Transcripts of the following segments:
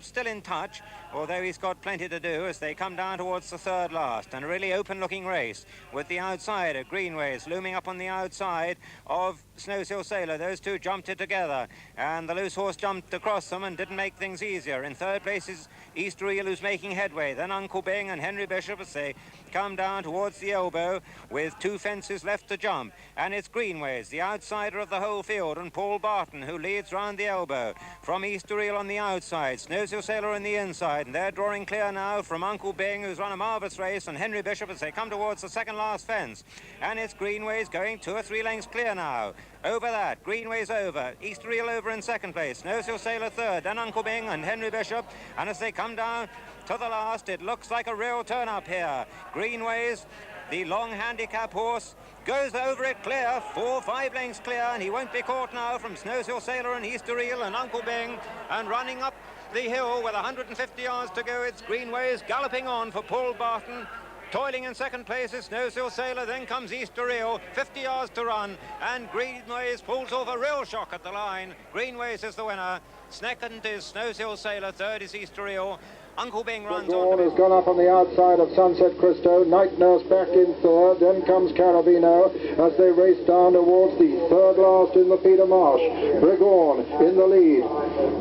Bishop still in touch, although he's got plenty to do as they come down towards the third last, and a really open-looking race with the outsider, Greenways, looming up on the outside of Snowsill Sailor. Those two jumped it together, and the loose horse jumped across them and didn't make things easier. In third place is Eastereel, who's making headway. Then Uncle Bing and Henry Bishop as they come down towards the elbow with 2 fences left to jump. And it's Greenways, the outsider of the whole field, and Paul Barton, who leads round the elbow. From Eastereel on the outside, Snowsill Sailor on the inside, and they're drawing clear now from Uncle Bing, who's run a marvellous race, and Henry Bishop as they come towards the second last fence. And it's Greenways going 2 or 3 lengths clear now. Over that, Greenways over, Eastereel over in second place, Snowsill Sailor third, then Uncle Bing and Henry Bishop, and as they come down to the last, it looks like a real turn-up here. Greenways, the long handicap horse, goes over it clear, 4 or 5 lengths clear, and he won't be caught now from Snowsill Sailor and Eastereel and Uncle Bing, and running up the hill with 150 yards to go, it's Greenways galloping on for Paul Barton. Toiling in second place is Snowsill Sailor, then comes Eastereel, 50 yards to run, and Greenways pulls off a real shock at the line. Greenways is the winner, second is Snowsill Sailor, third is Eastereel. Uncle Bing runs on. Has gone up on the outside of Sunset Christo. Night Nurse back in third. Then comes Carabino as they race down towards the third last in the Peter Marsh. Brigorn in the lead.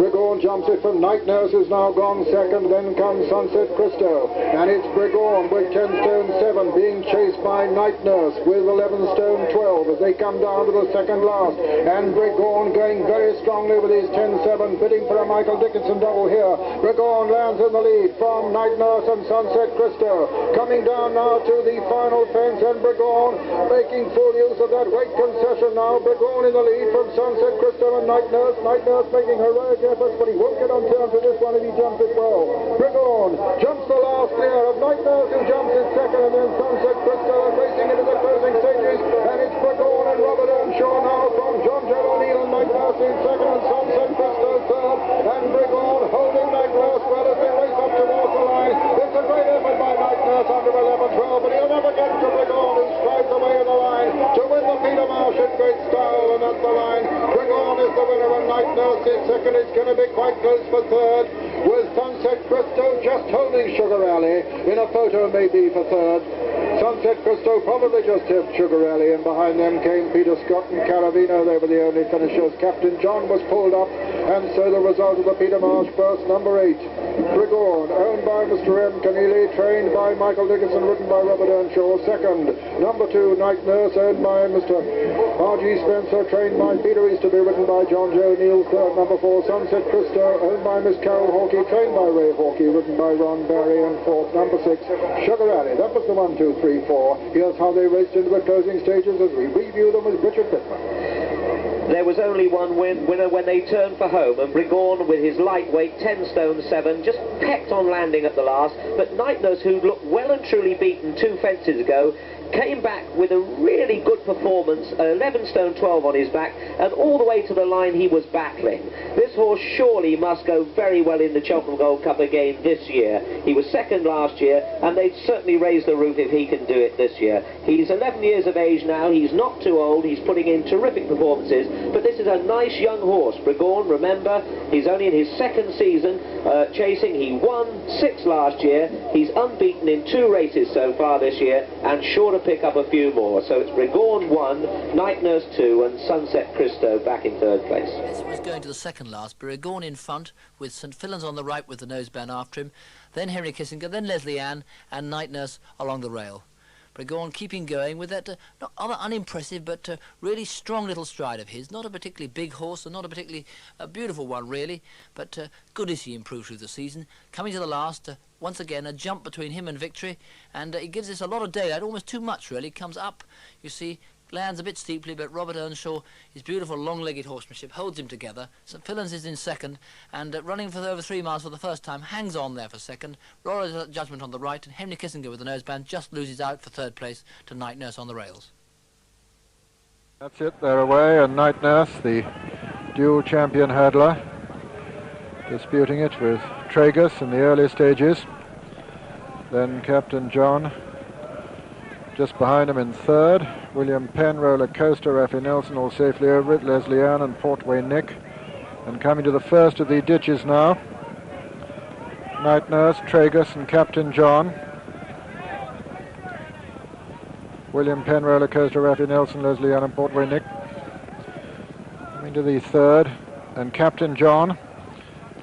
Brigorn jumps it from Night Nurse, who's now gone second. Then comes Sunset Christo. And it's Brigorn with 10 stone 7 being chased by Night Nurse with 11 stone 12 as they come down to the second last. And Brigorn going very strongly with his 10-7, bidding for a Michael Dickinson double here. Brigorn lands in the lead from Night Nurse and Sunset Christo. Coming down now to the final fence, and Brigorn making full use of that weight concession now. Brigorn in the lead from Sunset Christo and Night Nurse. Night Nurse making heroic efforts, but he won't get on terms with this one if he jumps it well. Brigorn jumps the last clear of Night Nurse, who jumps it second, and then Sunset Christo and racing into the closing stages. And it's Brigorn and Robert Earnshaw now from John Joe O'Neill and Night Nurse in second, and Sunset Christo third, and Brigorn holding Night Nurse well as they race up towards the line. It's a great effort by Night Nurse under 11-12, but he'll never get to Brigorn, who strides away in the line to win the Peter Marsh in great style, and at the line, Brigorn is the winner, and Night Nurse is second. It's going to be quite close for third, with Sunset Christo just holding Sugar Alley. In a photo maybe for third. Sunset Christo probably just tipped Sugar Alley, and behind them came Peter Scott and Carabino. They were the only finishers. Captain John was pulled up, and so the result of the Peter Marsh burst, number 8. Brigorn, owned by Mr. M. Keneally, trained by Michael Dickinson, ridden by Robert Earnshaw. Second, number 2, Night Nurse, owned by Mr. R.G. Spencer, trained by Peter Easterby, ridden by John Joe Neal. Third, number 4, Sunset Christo, owned by Miss Carol Hawkey, trained by Ray Hawkey, ridden by Ron Barry. And fourth, number 6, Sugar Alley. That was the 1, 2, 3, 4. Here's how they raced into the closing stages as we review them with Richard Pittman. There was only one winner when they turned for home, and Brigorn, with his lightweight 10 stone 7, just pecked on landing at the last. But Night Nurse, who looked well and truly beaten 2 fences ago, came back with a really good performance, 11 stone 12 on his back, and all the way to the line he was battling. This horse surely must go very well in the Cheltenham Gold Cup again this year. He was second last year, and they'd certainly raise the roof if he can do it this year. He's 11 years of age now, he's not too old, he's putting in terrific performances, but this is a nice young horse. Brigorn, remember, he's only in his second season chasing. He won 6 last year, he's unbeaten in 2 races so far this year, and sure to pick up a few more. So it's Brigorn 1, Night Nurse 2, and Sunset Christo back in third place. Yes, it was going to the second last. Brigorn in front, with St. Fillan's on the right with the noseband after him, then Henry Kissinger, then Leslie Ann, and Night Nurse along the rail. Brigorn keeping going with that not rather unimpressive but really strong little stride of his. Not a particularly big horse and not a particularly beautiful one really, but good as he improved through the season. Coming to the last, once again a jump between him and victory, and it gives us a lot of daylight, almost too much really. Comes up, you see, lands a bit steeply, but Robert Earnshaw, his beautiful long-legged horsemanship, holds him together. St. Fillan's is in second, and running for over 3 miles for the first time, hangs on there for second. Royal Judgment on the right, and Henry Kissinger with the noseband just loses out for third place to Night Nurse on the rails. That's it, they're away, and Night Nurse, the dual champion hurdler, disputing it with Tragus in the early stages. Then Captain John just behind him in third. William Penn, Roller Coaster, Raffy Nelson all safely over it, Leslie Ann and Portway Nick. And coming to the first of the ditches now, Night Nurse, Tragus and Captain John. William Penn, Roller Coaster, Raffy Nelson, Leslie Ann and Portway Nick. Coming to the third, and Captain John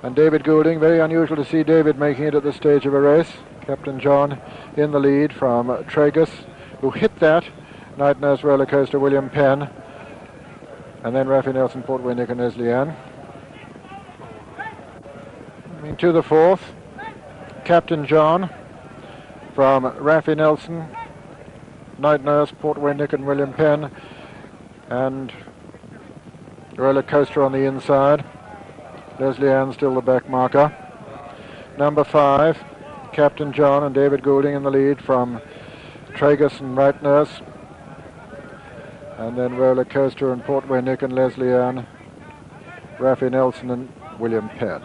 and David Goulding. Very unusual to see David making it at this stage of a race. Captain John in the lead from Tragus, who hit that. Night Nurse, Roller Coaster, William Penn. And then Raffy Nelson, Portway Nick and Leslie Ann. To the fourth, Captain John from Raffy Nelson, Night Nurse, Portway Nick and William Penn, and Roller Coaster on the inside. Leslie Ann still the back marker. Number 5, Captain John and David Goulding in the lead from Tragus and Night Nurse, and then Roller Coaster and Portway Nick and Leslie Ann, Raffy Nelson and William Penn.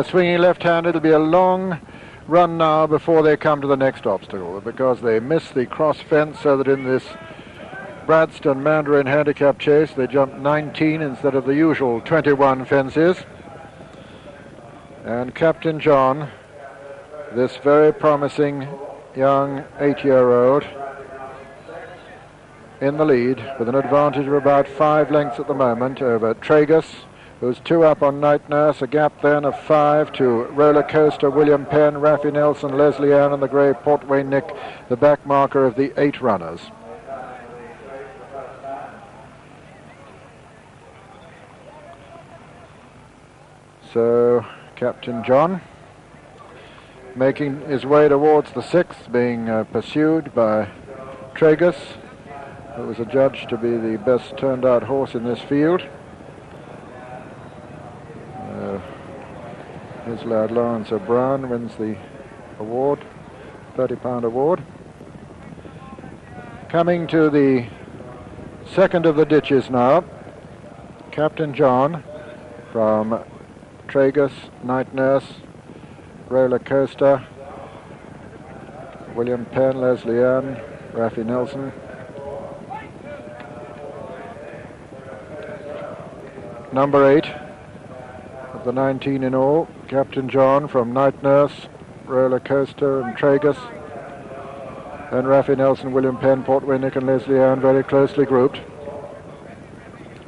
Swinging left-hand, it'll be a long run now before they come to the next obstacle, because they missed the cross fence, so that in this Bradstone Mandarin handicap chase they jumped 19 instead of the usual 21 fences. And Captain John, this very promising young 8-year-old, in the lead with an advantage of about 5 lengths at the moment over Tragus, who's 2 up on Night Nurse, a gap then of 5 to Roller Coaster, William Penn, Raffy Nelson, Leslie Ann and the grey Portway Nick, the back marker of the 8 runners. So Captain John making his way towards the 6th, being pursued by Tragus, who was adjudged to be the best turned out horse in this field. His lad Lawrence O'Brien wins the award, £30 award. Coming to the second of the ditches now, Captain John from Tragus, Night Nurse, Roller Coaster, William Penn, Leslie Ann, Raffy Nelson. Number 8 of the 19 in all, Captain John from Night Nurse, Roller Coaster and Tragus, and Raffy Nelson, William Penn, Portway Nick and Leslie Ann very closely grouped.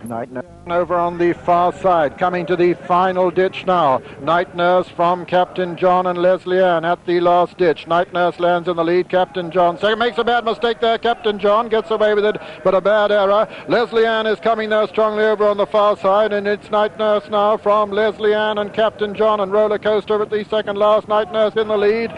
Night Nurse over on the far side, coming to the final ditch now. Night Nurse from Captain John and Leslie Ann at the last ditch. Night Nurse lands in the lead. Captain John second, makes a bad mistake there. Captain John gets away with it, but a bad error. Leslie Ann is coming there strongly over on the far side, and it's Night Nurse now from Leslie Ann and Captain John and Roller Coaster at the second last. Night Nurse in the lead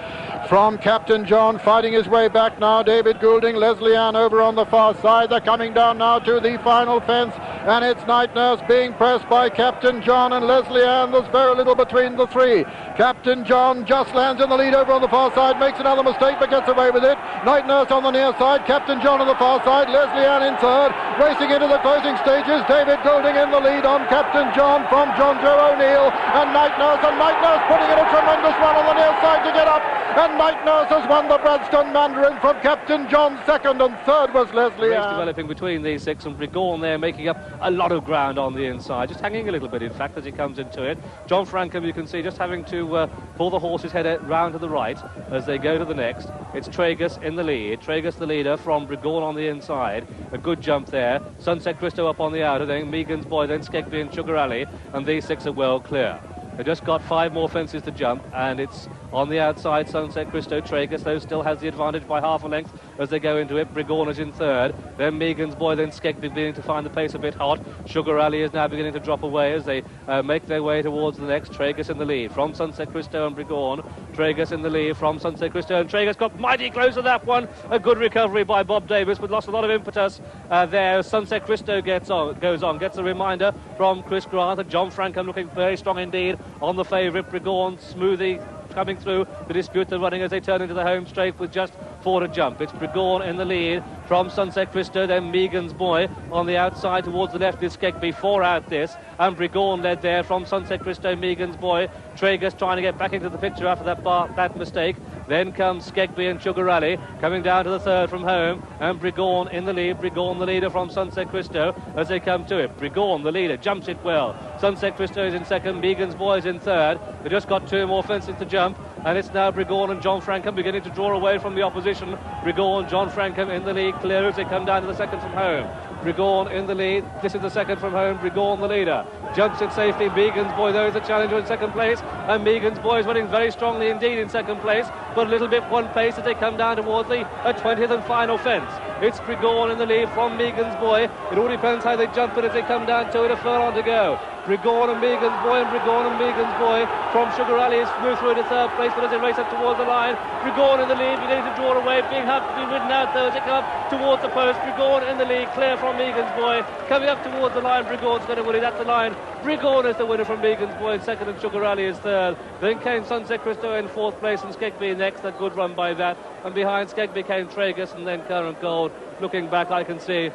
from Captain John, fighting his way back now. David Goulding, Leslie Ann over on the far side. They're coming down now to the final fence, and it's Night Nurse being pressed by Captain John and Leslie Ann. There's very little between the 3. Captain John just lands in the lead over on the far side, makes another mistake but gets away with it. Night Nurse on the near side, Captain John on the far side, Leslie Ann in third. Racing into the closing stages, David Goulding in the lead on Captain John from John Joe O'Neill, and Night Nurse putting in a tremendous run on the near side to get up. And Night Nurse has won the Bradstone Mandarin from Captain John second, and third was Leslie Ann. Race developing between these 6, and Brigorn there making up a lot of ground on the inside, just hanging a little bit in fact as he comes into it. John Frankham, you can see, just having to pull the horse's head round to the right as they go to the next. It's Tragus in the lead, Tragus the leader from Brigorn on the inside, a good jump there. Sunset Christo up on the outer, then Megan's Boy, then Skegby and Sugar Alley, and these 6 are well clear. They've just got 5 more fences to jump, and it's on the outside, Sunset Christo. Tragus, though, still has the advantage by half a length as they go into it. Brigorn is in third, then Megan's Boy, then Skegby beginning to find the pace a bit hot. Sugar Alley is now beginning to drop away as they make their way towards the next. Tragus in the lead from Sunset Christo and Brigorn. Tragus in the lead from Sunset Christo, and Tragus got mighty close to that one. A good recovery by Bob Davis, but lost a lot of impetus there. Sunset Christo goes on, gets a reminder from Chris Grant, and John Frankham looking very strong indeed on the favourite. Brigorn smoothly coming through to dispute the running as they turn into the home straight with just for a jump. It's Bregorn in the lead from Sunset Christo, then Megan's Boy on the outside towards the left is Skegby, 4 out this, and Bregorn led there from Sunset Christo, Megan's Boy. Traeger's trying to get back into the picture after that mistake. Then comes Skegby and Sugar Rally coming down to the third from home, and Bregorn in the lead. Bregorn the leader from Sunset Christo as they come to it. Bregorn the leader, jumps it well. Sunset Christo is in second, Megan's Boy is in third. They just got 2 more fences to jump, and it's now Bregorn and John Frankham beginning to draw away from the opposition. Bregorn, John Frankham in the lead, clear as they come down to the second from home. Bregorn in the lead, this is the second from home, Bregorn the leader. Jumps it safely, Megan's Boy though is the challenger in second place, and Megan's Boy is winning very strongly indeed in second place, but a little bit one pace as they come down towards the 20th and final fence. It's Bregorn in the lead from Megan's Boy. It all depends how they jump it as they come down to it, a furlong to go. Bregorn and Megan's Boy, and Bregorn and Megan's Boy from Sugar Rally is moved through to third place, but as they race up towards the line, Bregorn in the lead, beginning to draw away, being have to be ridden out though as they come up towards the post. Bregorn in the lead, clear from Megan's Boy, coming up towards the line. Bregorn's going to win it at the line. Bregorn is the winner from Megan's Boy in second, and Sugar Rally is third. Then came Sunset Christo in fourth place, and Skegby next. A good run by that, and behind Skegby came Traeger and then Current Gold. Looking back, I can see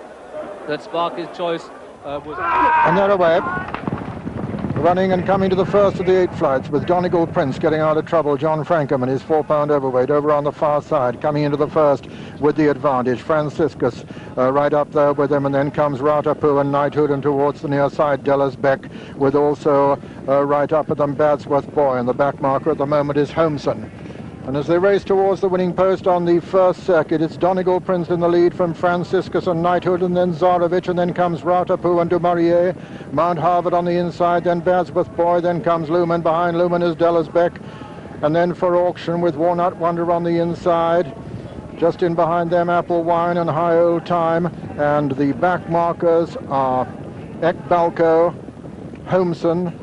that Sparky's choice was... And they're away. Running and coming to the first of the 8 flights with Donegal Prince getting out of trouble. John Frankham and his 4-pound overweight over on the far side, coming into the first with the advantage. Franciscus right up there with him, and then comes Ratapu and Knighthood, and towards the near side Della's Beck with also right up at them Badsworth Boy, and the back marker at the moment is Holmeson. And as they race towards the winning post on the first circuit, it's Donegal Prince in the lead from Franciscus and Knighthood, and then Zarovich, and then comes Ratapu and Dumaurier. Mount Harvard on the inside, then Badsworth Boy, then comes Lumen. Behind Lumen is Della's Beck, and then for auction with Walnut Wonder on the inside. Just in behind them, Apple Wine and High Old Time, and the back markers are Ekbalco, Holmeson,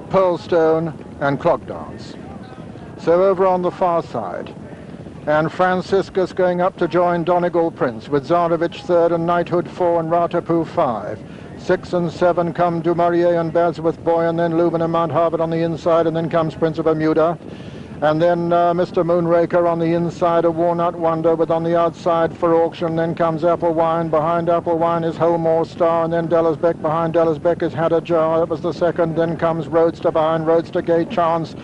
Pearlstone and Clog Dance. So over on the far side, and Franciscus going up to join Donegal Prince with Zarovich third and Knighthood 4 and Ratapu 5. 6 and 7 come Dumaurier and Badsworth Boy, and then Lumen and Mount Harvard on the inside, and then comes Prince of Bermuda. And then Mr. Moonraker on the inside, a Walnut Wonder, with on the outside for auction. Then comes Apple Wine. Behind Apple Wine is Holmore Star, and then Della's Beck. Behind Della's Beck is Had a Jar. That was the second. Then comes Roadster. Behind Roadster Gay Chance.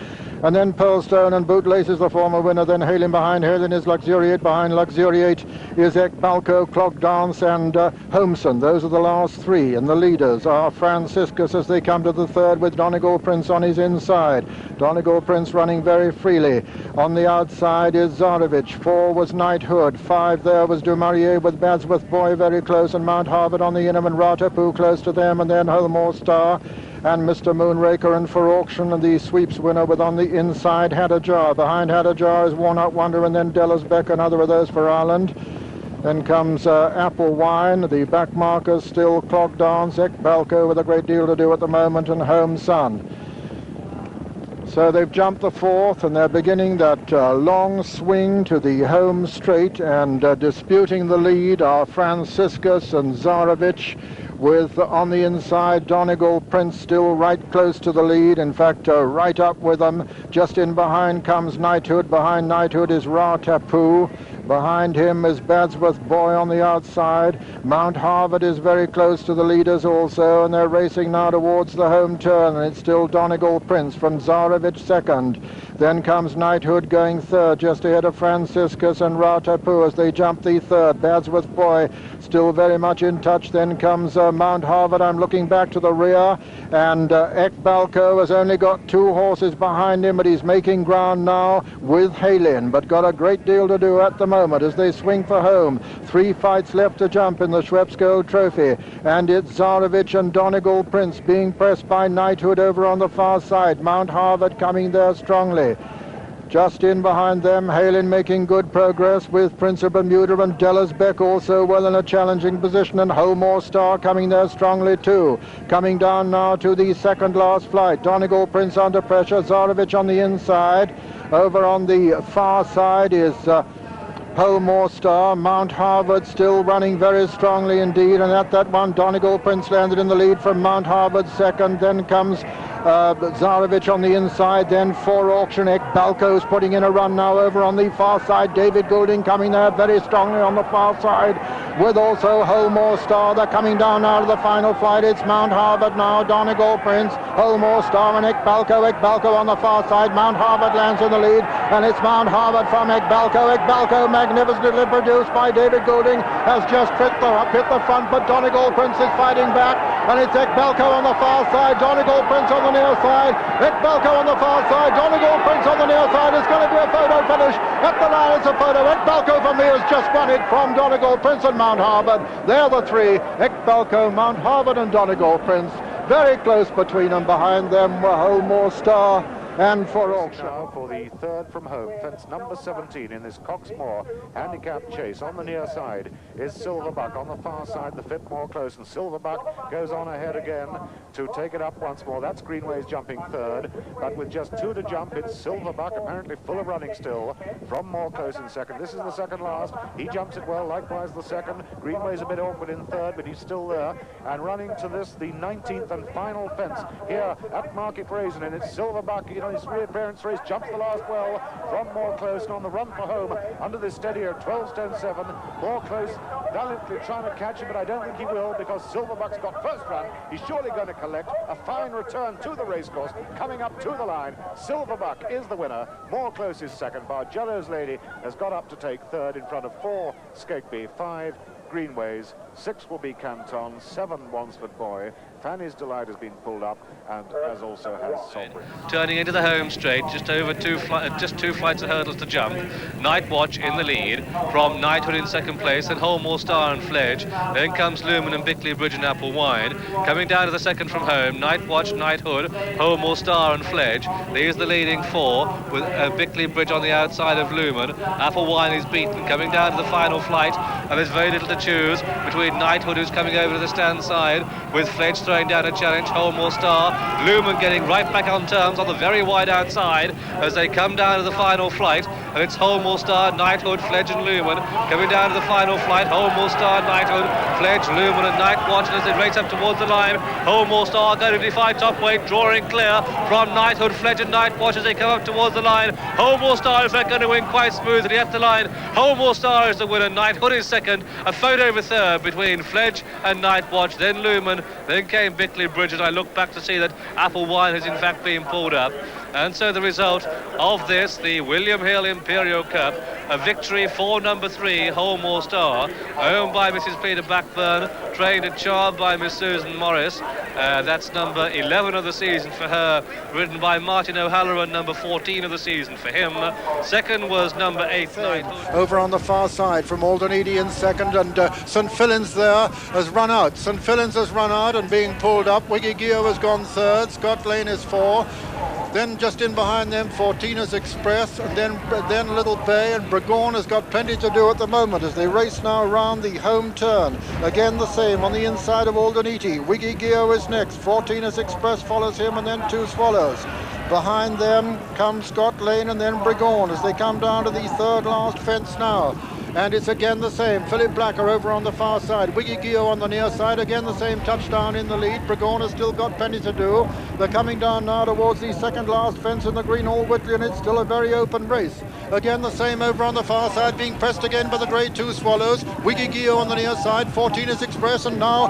And then Pearlstone and Bootlace is the former winner. Then Halen behind Halen is Luxuriate. Behind Luxuriate is Ekbalco, Clog Dance and Holmeson. Those are the last 3. And the leaders are Franciscus as they come to the third with Donegal Prince on his inside. Donegal Prince running very freely. On the outside is Zarovich. 4 was Knighthood. 5 there was Dumaurier with Badsworth Boy very close, and Mount Harvard on the inner, and Ratapu close to them, and then Holmore Star and Mr. Moonraker, and for auction, and the sweeps winner with on the inside Had a Jar. Behind Had a Jar is Walnut Wonder, and then Della's Beck, another of those for Ireland. Then comes Apple Wine. The back markers still Clog Dance, Ekbalco with a great deal to do at the moment, and Home Sun. So they've jumped the 4th, and they're beginning that long swing to the home straight, and disputing the lead are Franciscus and Zarovich, with on the inside Donegal Prince still right close to the lead, in fact right up with them. Just in behind comes Knighthood. Behind Knighthood is Ratapu. Behind him is Badsworth Boy on the outside. Mount Harvard is very close to the leaders also, and they're racing now towards the home turn, and it's still Donegal Prince from Zarovich second. Then comes Knighthood going third, just ahead of Franciscus and Ratapu as they jump the third. Badsworth Boy still very much in touch. Then comes Mount Harvard. I'm looking back to the rear, and Ekbalco has only got 2 horses behind him, but he's making ground now with Halin, but got a great deal to do at the moment as they swing for home. 3 fights left to jump in the Schweppes Gold Trophy, and it's Zarovich and Donegal Prince being pressed by Knighthood over on the far side. Mount Harvard coming there strongly. Just in behind them, Halin making good progress with Prince of Bermuda, and Della's Beck also well in a challenging position, and Holmore Star coming there strongly too. Coming down now to the second last flight. Donegal Prince under pressure, Zarovich on the inside. Over on the far side is Holmore Star. Mount Harvard still running very strongly indeed, and at that one Donegal Prince landed in the lead from Mount Harvard second. Then comes Zarovich on the inside, then for auction. Balco's putting in a run now over on the far side. David Goulding coming there very strongly on the far side, with also Holmore Star. They're coming down now to the final flight. It's Mount Harvard now, Donegal Prince, Holmore Star and Ekbalco. Ekbalco on the far side. Mount Harvard lands in the lead, and it's Mount Harvard from Ekbalco. Ekbalco, magnificently produced by David Goulding, has just hit the front, but Donegal Prince is fighting back, and it's Ekbalco on the far side, Donegal Prince on the near side, Ekbalco on the far side, Donegal Prince on the near side. It's going to be a photo finish. At the line, it's a photo. Ekbalco for me has just won it from Donegal Prince and Mount Harvard. They're the three, Ekbalco, Mount Harvard and Donegal Prince. Very close between them. Behind them were Holmore Star and for auction. Now for the third from home, fence number 17 in this Cox Moore handicap chase. On the near side is Silverbuck. On the far side, the fit more close, and Silverbuck goes on ahead again to take it up once more. That's Greenway's jumping third, but with just 2 to jump, it's Silverbuck, apparently full of running still, from more close in second. This is the second last. He jumps it well, likewise the second. Greenway's a bit awkward in third, but he's still there. And running to this, the 19th and final fence here at Market Rasen, and it's Silverbuck, you know, his reappearance race, jumps the last well from more close, and on the run for home under this steadier 12 stone 7. More close, valiantly trying to catch him, but I don't think he will, because Silverbuck's got first run. He's surely going to collect a fine return to the racecourse. Coming up to the line, Silverbuck is the winner. More close is second. Bargello's Lady has got up to take third in front of 4 Skegby, 5 Greenways, 6 will be Canton, 7 Wansford Boy. Fanny's Delight has been pulled up, and as also has Sovereign. Turning into the home straight, just over two flights of hurdles to jump. Night Watch in the lead, from Knighthood in second place, and Holmore Star and Fledge. Then comes Lumen and Bickley Bridge and Apple Wine. Coming down to the second from home, Night Watch, Knighthood, Holmore Star and Fledge. These the leading 4, with Bickley Bridge on the outside of Lumen. Apple Wine is beaten. Coming down to the final flight, and there's very little to choose between Knighthood, who's coming over to the stand side, with Fledge throwing down a challenge, Holmore Star, Lumen getting right back on terms on the very wide outside as they come down to the final flight, and it's Holmore Star, Knighthood, Fledge and Lumen coming down to the final flight. Holmore Star, Knighthood, Fledge, Lumen and Night Watch, and as they race up towards the line, Holmore Star going to defy top weight, drawing clear from Knighthood, Fledge and Night Watch as they come up towards the line. Holmore Star is going to win quite smoothly at the line. Holmore Star is the winner, Knighthood is second, a photo over third between Fledge and Night Watch, then Lumen, then came Bickley Bridge, and I look back to see that Apple Wine has in fact been pulled up. And so the result of this, the William Hill Imperial Cup, a victory for number 3, Holmore Star, owned by Mrs. Peter Blackburn, trained and charmed by Miss Susan Morris. That's number 11 of the season for her, ridden by Martin O'Halloran, number 14 of the season for him. Second was number 8, Knighthood. Over on the far side from Aldenedy in second, and St. Fillan's there has run out. St. Fillan's has run out and being pulled up. Wiggy-Geo has gone third, Scott Lane is 4. Then just in behind them, Fortina's Express, and then Little Bay, and Bregon has got plenty to do at the moment as they race now around the home turn. Again the same on the inside of Aldenedy. Wiggy-Geo is next, Fortina's Express follows him, and then 2 Swallows. Behind them comes Scott Lane and then Bregon as they come down to the third last fence now. And it's again the same. Philip Blacker over on the far side. Wiggy-Geo on the near side. Again the same, touchdown in the lead. Bregon has still got plenty to do. They're coming down now towards the second last fence in the Green Hall Whitley, and it's still a very open race. Again the same over on the far side, being pressed again by the Grade 2 Swallows. Wiggy-Geo on the near side. Fortina's Express, and now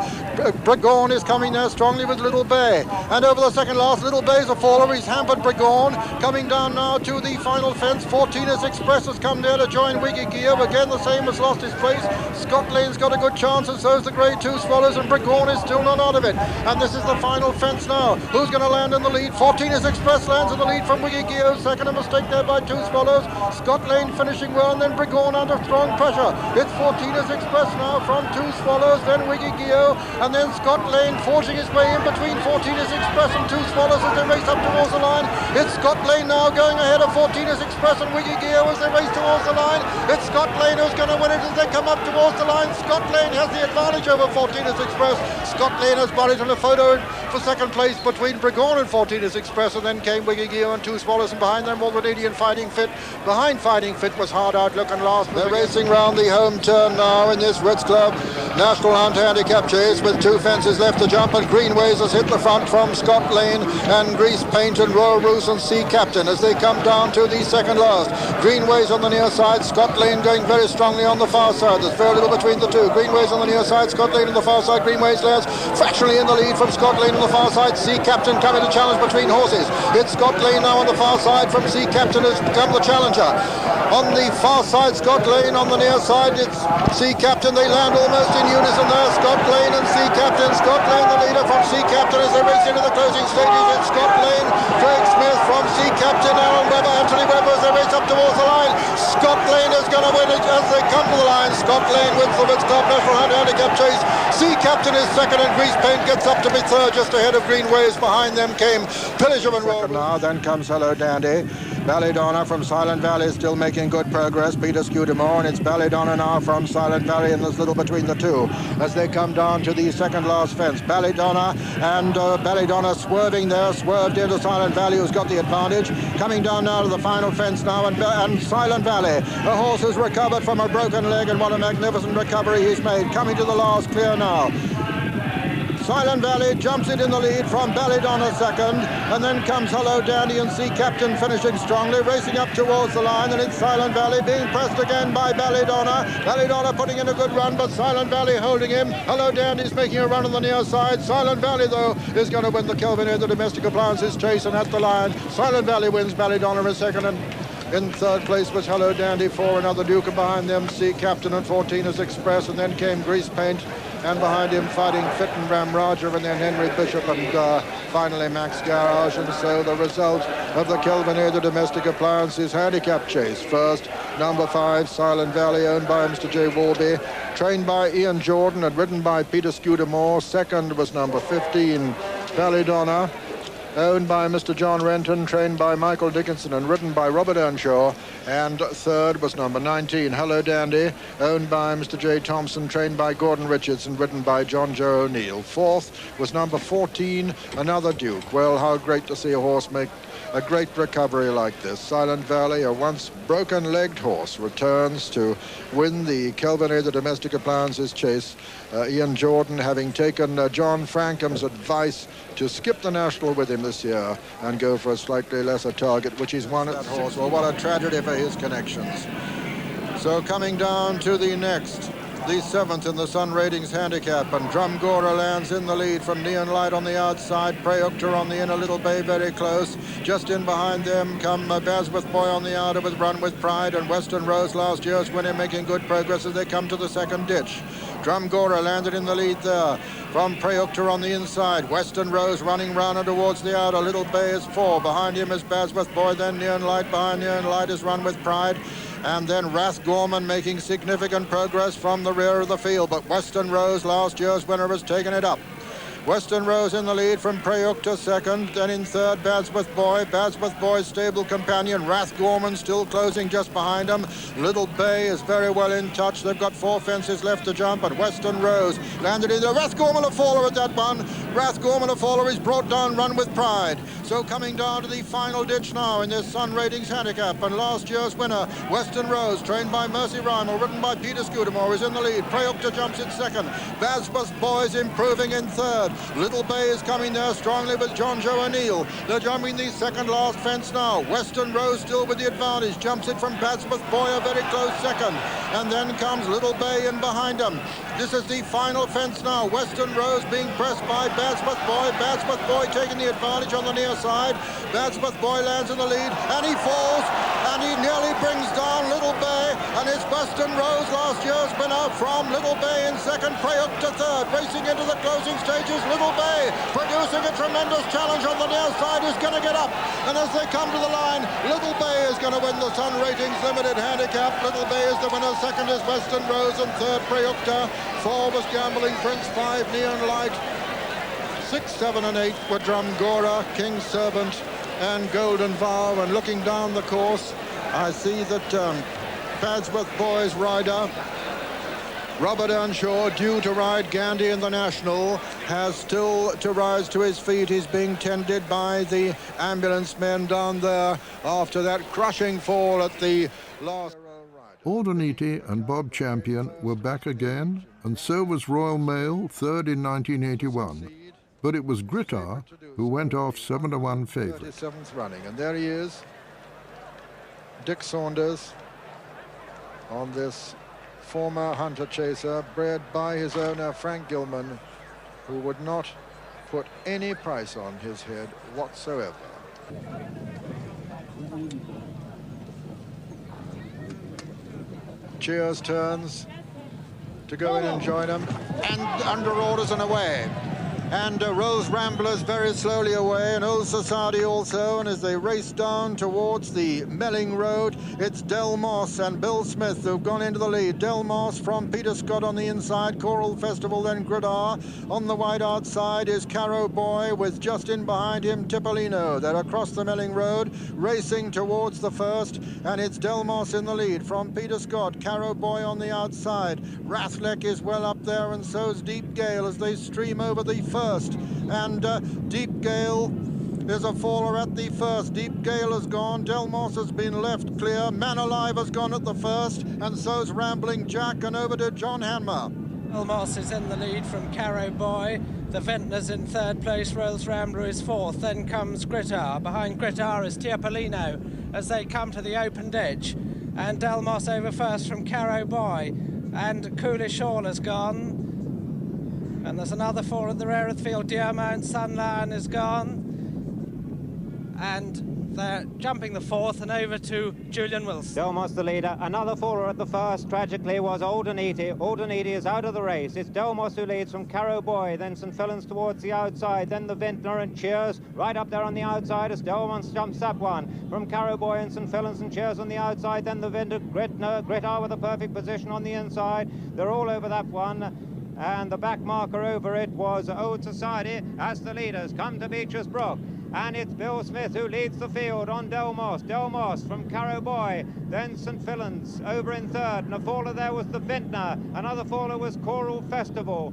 Bregon is coming there strongly with Little Bay. And over the second last, Little Bay's a follower. He's hampered Bregon. Coming down now to the final fence. Fortina's Express has come there to join Wiggy-Geo. Again the same, has lost his place. Scott Lane's got a good chance, and so's the Grade 2 Swallows, and Bregon is still not out of it. And this is the final fence now. Who's going to land in the lead? Fortina's Express lands in the lead from Wiggy-Geo. Second, a mistake there by 2 Swallows. Scott Lane finishing well, and then Bregon under strong pressure. It's Fortina's Express now from 2 Swallows, then Wiggy-Geo, and then Scott Lane forging his way in between Fortina's Express and 2 Swallows as they race up towards the line. It's Scott Lane now going ahead of Fortina's Express and Wiggy-Geo as they race towards the line. It's Scott Lane who's going to win it as they come up towards the line. Scott Lane has the advantage over Fortina's Express. Scott Lane has buried in a photo for second place between Brigorn and 14 is Express, and then came Wiggy Geo and 2 Swallows, and behind them already and Fighting Fit. Behind Fighting Fit was Hard Outlook, and last they're racing round the home turn now in this Ritz Club National Hunt Handicap Chase with 2 fences left to jump, and Greenways has hit the front from Scott Lane and Grease Paint and Royal Roos and Sea Captain as they come down to the second last. Greenways on the near side, Scott Lane going very strongly on the far side. There's very little between the two. Greenways on the near side, Scott Lane on the far side. Greenways lands fractionally in the lead from Scott Lane on the far side. Sea Captain coming to challenge between horses. It's Scott Lane now on the far side from Sea Captain has become the challenger. On the far side, Scott Lane. On the near side, it's Sea Captain. They land almost in unison there. Scott Lane and Sea Captain. Scott Lane the leader from Sea Captain as they race into the closing stages. It's Scott Lane, Craig Smith from Sea Captain, Aaron Webber, Anthony Webber as they race up towards the line. Scott Lane is going to win it as they come to the line. Scott Lane wins the Ritz Club National Hunt Handicap Chase. Sea Captain is second and Grease Paint gets up to be third just ahead of Greenways. Behind them came Pillager and Roll. Now then comes Hello Dandy. Ballydonna from Silent Valley still making good progress. Peter Scudamore, and it's Ballydonna now from Silent Valley, and there's little between the two as they come down to the second last fence. Ballydonna and Ballydonna swerving there, swerved into Silent Valley, who's got the advantage. Coming down now to the final fence now, and Silent Valley. The horse has recovered from a broken leg, and what a magnificent recovery he's made. Coming to the last clear now. Silent Valley jumps it in the lead from Ballydonna second, and then comes Hello Dandy and Sea Captain finishing strongly, racing up towards the line, and it's Silent Valley being pressed again by Ballydonna. Ballydonna putting in a good run, but Silent Valley holding him. Hello Dandy's making a run on the near side. Silent Valley, though, is going to win the Kelvin the domestic appliances chase, and at the line, Silent Valley wins. Ballydonna is second, and in third place was Hello Dandy, 4 another Duke, and behind them Sea Captain and 14 is Express, and then came Grease Paint, and behind him Fighting Fit and Ram Raja, and then Henry Bishop, and finally Max Garage. And so the result of the Kelvin the domestic appliances handicap chase. First, number 5, Silent Valley, owned by Mr. J. Warby, trained by Ian Jordan and ridden by Peter Scudamore. Second was number 15, Ballydonna, owned by Mr. John Renton, trained by Michael Dickinson and ridden by Robert Earnshaw. And third was number 19, Hello Dandy, owned by Mr. J. Thompson, trained by Gordon Richards and ridden by John Joe O'Neill. Fourth was number 14, another Duke. Well, how great to see a horse make a great recovery like this. Silent Valley, a once broken-legged horse, returns to win the Kelvin the domestic appliances chase. Ian Jordan having taken John Frankam's advice to skip the National with him this year and go for a slightly lesser target, which he's won at that horse. Well, what a tragedy for his connections. So coming down to the next, the 7th in the Sun Ratings Handicap, and Drumgora lands in the lead from Neon Light on the outside, Prayukta on the inner, Little Bay very close. Just in behind them come Basworth Boy on the outer with Run with Pride, and Western Rose, last year's winner, making good progress as they come to the second ditch. Drumgora landed in the lead there from Prayukta on the inside. Western Rose running round and towards the outer. Little Bay is 4. Behind him is Basworth Boy, then Neon Light. Behind Neon Light is Run with Pride. And then Rath Gorman making significant progress from the rear of the field. But Western Rose, last year's winner, has taken it up. Western Rose in the lead from Prayukta second, then in third Basworth Boy. Basworth Boy's stable companion Rath Gorman still closing just behind him. Little Bay is very well in touch. They've got 4 fences left to jump, and Western Rose landed in there. Rath Gorman a faller at that one. Rath Gorman a faller is brought down, Run with Pride. So coming down to the final ditch now in this Sun Ratings Handicap, and last year's winner Western Rose, trained by Mercy Rymel, ridden by Peter Scudamore, is in the lead. Prayukta jumps in second. Basworth Boy is improving in third. Little Bay is coming there strongly with John Joe O'Neill. They're jumping the second last fence now. Western Rose still with the advantage. Jumps it from Basworth Boy, a very close second. And then comes Little Bay in behind him. This is the final fence now. Western Rose being pressed by Basworth Boy. Basworth Boy taking the advantage on the near side. Basworth Boy lands in the lead, and he falls, and he nearly brings down Little Bay. And it's Western Rose, last year's winner, from Little Bay in second. Prayukta third. Racing into the closing stages, Little Bay producing a tremendous challenge on the near side, is going to get up. And as they come to the line, Little Bay is going to win the Sun Ratings Limited Handicap. Little Bay is the winner. Second is Western Rose, and third Prayukta. 4 was Gambling Prince, 5 Neon Light, 6, 7 and 8 were Drumgora, King's Servant and Golden Vow. And looking down the course, I see that Basworth Boy's rider Robert Earnshaw, due to ride Gandy in the National, has still to rise to his feet. He's being tended by the ambulance men down there after that crushing fall at the last. Aldeniti and Bob Champion were back again, and so was Royal Mail, third in 1981. But it was Grittar who went off 7-1 favourite. 37th running, and there he is, Dick Saunders, on this former hunter chaser, bred by his owner Frank Gilman, who would not put any price on his head whatsoever. Cheers turns to go in and join him, and under orders and away. And Rose Ramblers very slowly away, and Old Society also, and as they race down towards the Melling Road, it's Del Moss and Bill Smith who've gone into the lead. Del Moss from Peter Scott on the inside, Choral Festival, then Gridar. On the wide outside is Carrow Boy, with just in behind him Tipolino. They're across the Melling Road, racing towards the first, and it's Del Moss in the lead from Peter Scott, Carrow Boy on the outside. Rathleck is well up there, and so's Deep Gale as they stream over the first. And Deep Gale is a faller at the first. Deep Gale has gone. Del Moss has been left clear. Man Alive has gone at the first, and so's Rambling Jack, and over to John Hanmer. Del Moss is in the lead from Carrow Boy. The Ventnor's in third place. Rose Rambler is fourth. Then comes Grittar. Behind Grittar is Tipolino as they come to the opened edge. And Del Moss over first from Carrow Boy. And Coolish Hall has gone. And there's another four at the rear of the field. Deermount Sunlion is gone. And they're jumping the fourth and over to Julian Wilson. Del Moss the leader. Another faller at the first, tragically, was Aldeniti. Aldeniti is out of the race. It's Del Moss who leads from Carrow Boy, then St. Fillan's towards the outside, then the Vintner and Cheers right up there on the outside as Del Moss jumps up one. From Carrow Boy and St. Fillan's and Cheers on the outside, then the Vintner, Grittar with a perfect position on the inside. They're all over that one. And the back marker over it was Old Society as the leaders come to Beecher's Brook. And it's Bill Smith who leads the field on Del Moss. Del Moss from Carrow Boy, then St. Fillan's over in third. And a faller there was the Vintner. Another faller was Choral Festival.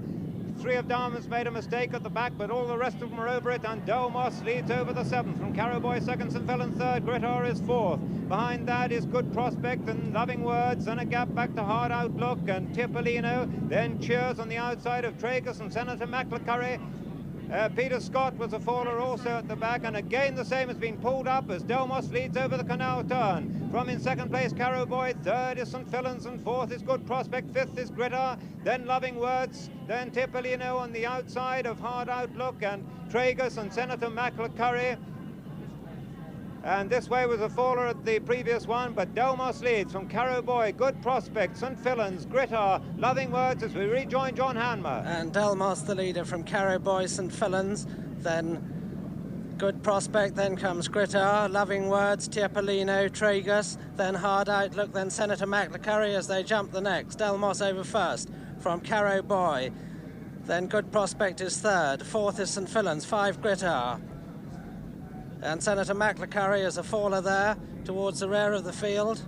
Three of Diamonds made a mistake at the back, but all the rest of them are over it, and Del Moss leads over the seventh. From Carrow Boy second, St. Fillan's third, Grittar is fourth. Behind that is Good Prospect and Loving Words, and a gap back to Hard Outlook and Tipolino. Then Cheers on the outside of Tragus and Senator McLacurry. Peter Scott was a faller also at the back, and again the same has been pulled up as Del Moss leads over the canal turn. From in second place Carrow Boy, third is St. Fillan's, and fourth is Good Prospect, fifth is Grittar, then Loving Words, then Tipolino on the outside of Hard Outlook, and Tragus and Senator McLacurry. And this way was a faller at the previous one, but Del Moss leads from Carrow Boy, Good Prospect, St. Fillan's, Grittar, Loving Words as we rejoin John Hanmer. And Del Moss the leader from Carrow Boy, St. Fillan's, then Good Prospect, then comes Grittar, Loving Words, Tipolino, Tragus, then Hard Outlook, then Senator McLacurry as they jump the next. Del Moss over first from Carrow Boy, then Good Prospect is third, fourth is St. Fillan's, five Grittar. And Senator McLacurry is a faller there towards the rear of the field.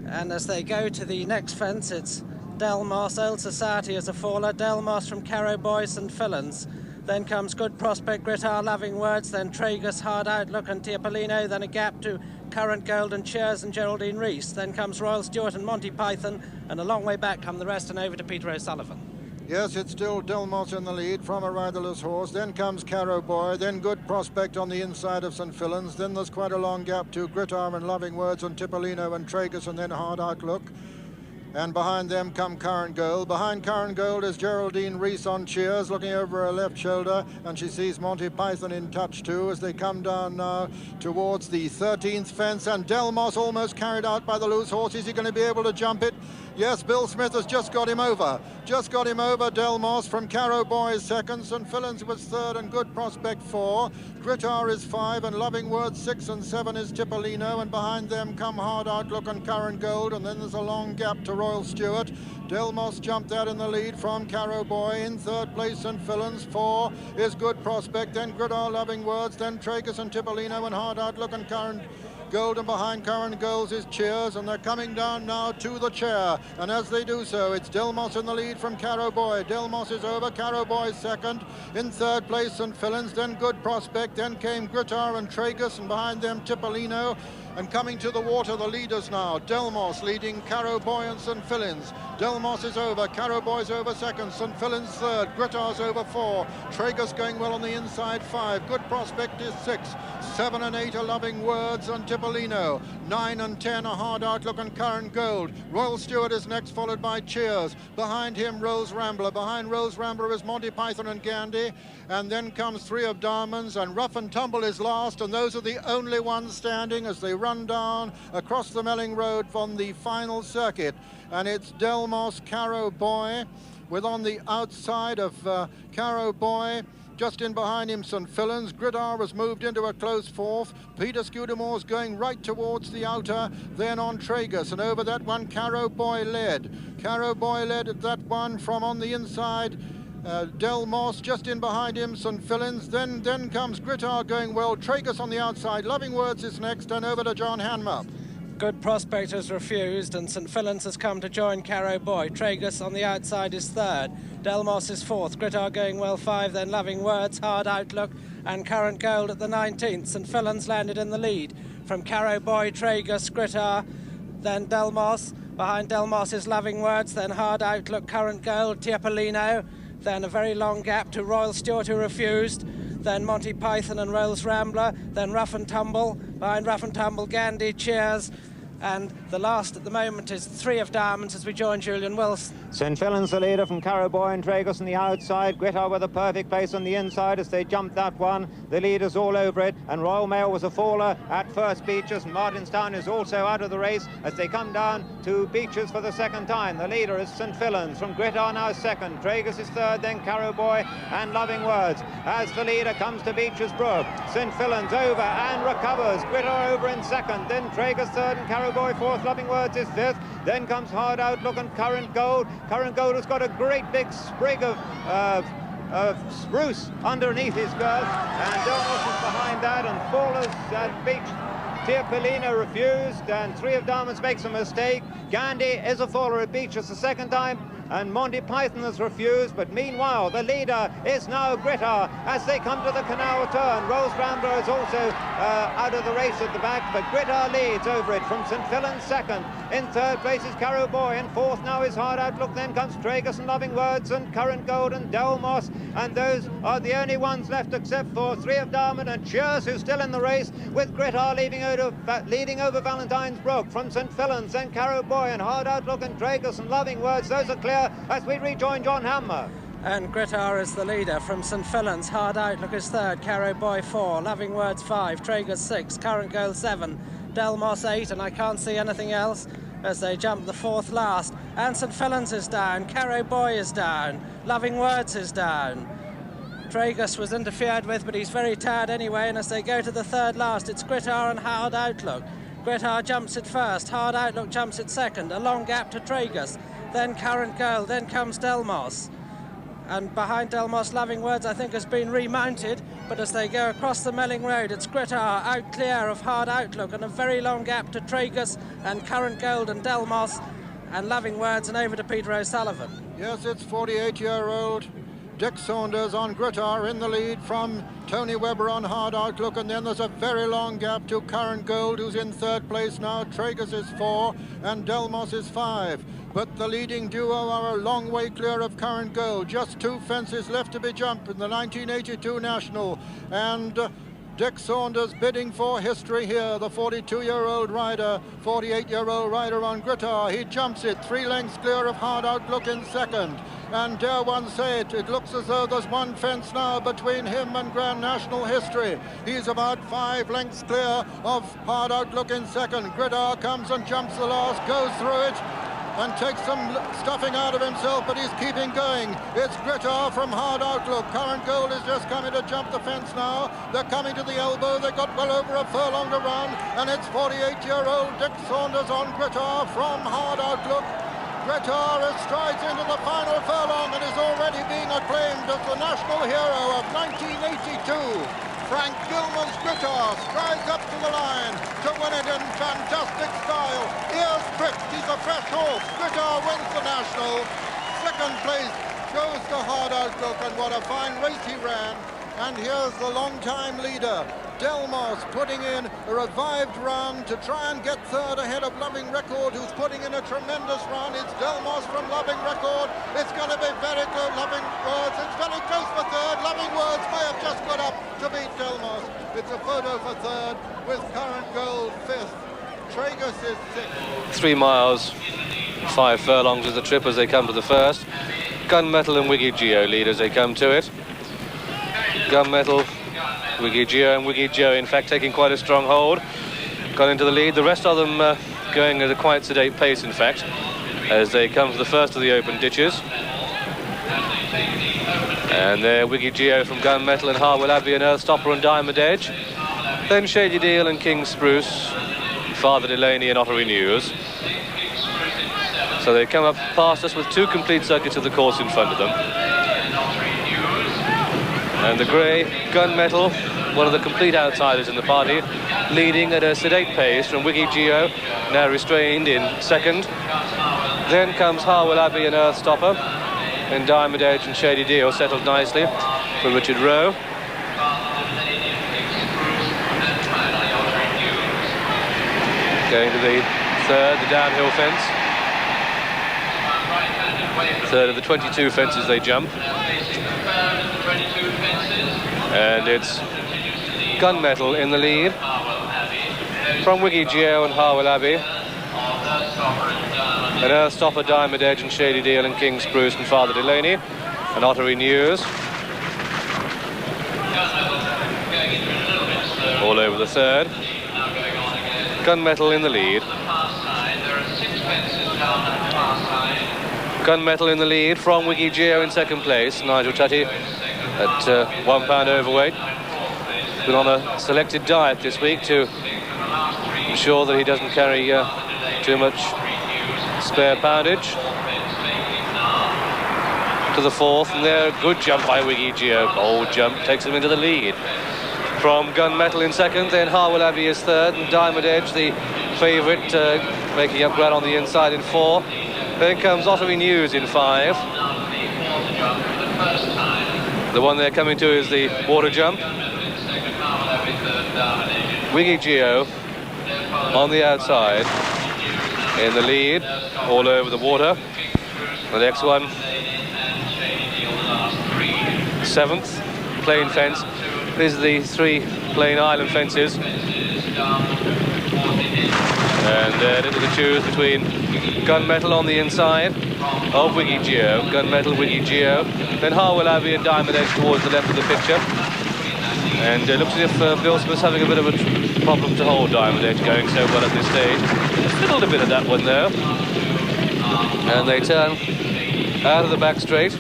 And as they go to the next fence, it's Del Moss, Old Society as a faller, Del Moss from Carrow Boy, St. Fillan's. Then comes Good Prospect, Grittar, Loving Words, then Tragus, Hard Outlook and Tipolino, then a gap to Current Gold and Cheers and Geraldine Reese. Then comes Royal Stewart and Monty Python, and a long way back come the rest and over to Peter O'Sullivan. Yes, it's still Del Moss in the lead from a riderless horse. Then comes Carrow Boy, then Good Prospect on the inside of St. Fillan's. Then there's quite a long gap to Grittar and Loving Words and Tipolino and Tragus, and then Hard Outlook. And behind them come Current Gold. Behind Current Gold is Geraldine Reese on Cheers, looking over her left shoulder, and she sees Monty Python in touch too as they come down now towards the 13th fence. And Del Moss almost carried out by the loose horse. Is he going to be able to jump it? Yes, Bill Smith has just got him over. Just got him over. Del Moss from Carrow Boy is second. St. Fillan's was third, and Good Prospect four. Grittar is five, and Loving Words six, and seven is Tipolino. And behind them come Hard Outlook and Current Gold. And then there's a long gap to Royal Stewart. Del Moss jumped out in the lead from Carrow Boy. In third place, St. Fillan's. Four is Good Prospect. Then Grittar, Loving Words. Then Tragus and Tipolino and Hard Outlook and Current Gold, and behind Current Gold is Cheers, and they're coming down now to the chair. and as they do so, it's Delmos in the lead from Carrow Boy. Delmos is over, Carrow Boy second. In third place, St. Fillan's, then Good Prospect, then came Grittar and Tragus, and behind them Tipolino. And coming to the water, the leaders now. Delmos leading Carrow Boy and St. Fillan's. Delmos is over, Carrow Boy's over second, St. Fillan's third, Grittar's over 4, Tragus going well on the inside 5, Good Prospect is 6, 7 and 8 are Loving Words and Tipolino, 9 and 10 are Hard Outlook and Current Gold. Royal Stewart is next, followed by Cheers. Behind him, Rose Rambler. Behind Rose Rambler is Monty Python and Gandhi. And then comes Three of Diamonds, and Rough and Tumble is last, and those are the only ones standing as they run down across the Melling Road from the final circuit. And it's Delmos, Carrow Boy, with on the outside of Carrow Boy, just in behind him, St. Fillan's. Grittar has moved into a close fourth. Peter Scudamore's going right towards the outer, then on Tragus, and over that one, Carrow Boy led. Carrow Boy led at that one from on the inside. Delmos just in behind him, St. Fillan's, then comes Grittar going well, Tragus on the outside, Loving Words is next, and over to John Hanmer. Good Prospect has refused, and St. Fillan's has come to join Carrow Boy. Tragus on the outside is third, Delmos is fourth, Grittar going well 5, then Loving Words, Hard Outlook and Current Gold at the 19th. St. Fillan's landed in the lead from Carrow Boy, Tragus, Grittar, then Delmos. Behind Delmos is Loving Words, then Hard Outlook, Current Gold, Tipolino, then a very long gap to Royal Stewart, who refused, then Monty Python and Rose Rambler, then Rough and Tumble, behind Rough and Tumble, Gandhi, Cheers, and the last at the moment is Three of Diamonds as we join Julian Wilson. St. Fillan's the leader from Carrow Boy and Tragus on the outside. Grittar with a perfect place on the inside as they jumped that one. The leaders all over it, and Royal Mail was a faller at first Beaches, and Martinstown is also out of the race as they come down to Beaches for the second time. The leader is St. Fillan's from Grittar now second. Tragus is third, then Carrow Boy and Loving Words. As the leader comes to Beaches Brook, St. Fillan's over and recovers. Grittar over in second, then Tragus third and Carrow Boy fourth. Loving Words is fifth. Then comes Hard Outlook and Current Gold. Current Gold has got a great big sprig of spruce underneath his girth, and Delmos is behind that, and Fallers at Beach. Tipolino refused, and Three of Diamonds makes a mistake. Gandhi is a faller at Beaches the second time, and Monty Python has refused, but meanwhile the leader is now Grittar as they come to the canal turn. Rose Rambler is also out of the race at the back, but Grittar leads over it from St. Fillan's second. In third place is Carrow Boy, and fourth now is Hard Outlook, then comes Tragus and Loving Words and Current Gold and Delmos, and those are the only ones left except for Three of Diamond and Cheers, who's still in the race, with Grittar leading over Valentine's Brook from St. Fillan's, then Carrow Boy and Hard Outlook and Tragus and Loving Words. Those are clear as we rejoin John Hanmer. And Grittar is the leader from St. Fillan's. Hard Outlook is third, Carrow Boy 4, Loving Words 5, Tragus 6, Current Gold 7, Delmos 8, and I can't see anything else as they jump the fourth last. And St. Fillan's is down, Carrow Boy is down, Loving Words is down. Tragus was interfered with, but he's very tired anyway, and as they go to the third last, it's Grittar and Hard Outlook. Grittar jumps it first, Hard Outlook jumps it second, a long gap to Tragus, then Current Gold, then comes Delmos. And behind Delmos, Loving Words, I think, has been remounted, but as they go across the Melling Road, it's Grittar out clear of Hard Outlook, and a very long gap to Tragus and Current Gold and Delmos and Loving Words, and over to Peter O'Sullivan. Yes, it's 48-year-old Dick Saunders on Grittar in the lead from Tony Webber on Hard Outlook, and then there's a very long gap to Current Gold, who's in third place now. Tragus is 4 and Delmos is 5. But the leading duo are a long way clear of Current Gold. Just 2 fences left to be jumped in the 1982 National. And Dick Saunders bidding for history here, the 42-year-old rider, 48-year-old rider on Grittar. He jumps it 3 lengths clear of Hard Outlook in second. And dare one say it, it looks as though there's 1 fence now between him and Grand National history. He's about 5 lengths clear of Hard Outlook in second. Grittar comes and jumps the last, goes through it, and takes some stuffing out of himself, but he's keeping going. It's Grittar from Hard Outlook. Current Gold is just coming to jump the fence now. They're coming to the elbow. They've got well over a furlong to run, and it's 48-year-old Dick Saunders on Grittar from Hard Outlook. Grittar strides into the final furlong and is already being acclaimed as the national hero of 1982. Frank Gilman's Grittar strides up to the line to win it in fantastic style. Ears pricked, he's a a fresh horse. Gritar wins the National. Second place goes to Haydock, and what a fine race he ran. And here's the long-time leader, Delmos, putting in a revived run to try and get third ahead of Loving Record, who's putting in a tremendous run. It's Delmos from Loving Record. It's going to be very close. Loving Words, it's very close for third. Loving Words may have just got up to beat Delmos. It's a photo for third with Current Gold fifth. Tragus is sixth. 3 miles, 5 furlongs is the trip as they come to the first. Gunmetal and Wiggy Geo lead as they come to it. Gunmetal, Wiggy Geo, and Wiggy Geo, in fact, taking quite a strong hold. Gone into the lead. The rest of them going at a quite sedate pace, in fact, as they come to the first of the open ditches. And there, Wiggy Geo from Gunmetal and Harwell Abbey and Earthstopper and Diamond Edge. Then Shady Deal and King Spruce, Father Delaney and Ottery News. So they come up past us with 2 complete circuits of the course in front of them. And the grey, Gunmetal, one of the complete outsiders in the party, leading at a sedate pace from Wiggy Geo, now restrained in second. Then comes Harwell Abbey and Earthstopper, and Diamond Edge and Shady Deal settled nicely for Richard Rowe. Going to the third, the downhill fence. Third of the 22 fences they jump. And it's Gunmetal in the lead from Wiggy Geo and Harwell Abbey. And Earthstopper, Diamond Edge and Shady Deal and King Spruce and Father Delaney and Ottery News. All over the third. Gunmetal in the lead. Gunmetal in the lead from Wiggy Geo in second place. Nigel Tutty at 1 pound overweight. Been on a selected diet this week to ensure that he doesn't carry too much spare poundage. To the fourth, and there, good jump by Wiggy Geo. Bold jump, takes him into the lead. From Gunmetal in second, then Harwell Abbey is third, and Diamond Edge, the favourite, making up ground on the inside in 4. Then comes Ottery News in 5. The one they're coming to is the water jump. Wiggy Geo on the outside in the lead, all over the water. The next one, 7th, plain fence. These are the 3 plain island fences. And into the choose between Gunmetal on the inside of Wiggy Geo, Gunmetal, Wiggy Geo, then Harwell Abbey and Diamond Edge towards the left of the picture. And it looks as if Bill Smith's having a bit of a problem to hold Diamond Edge going so well at this stage. Fiddled a bit of that one though. And they turn out of the back straight.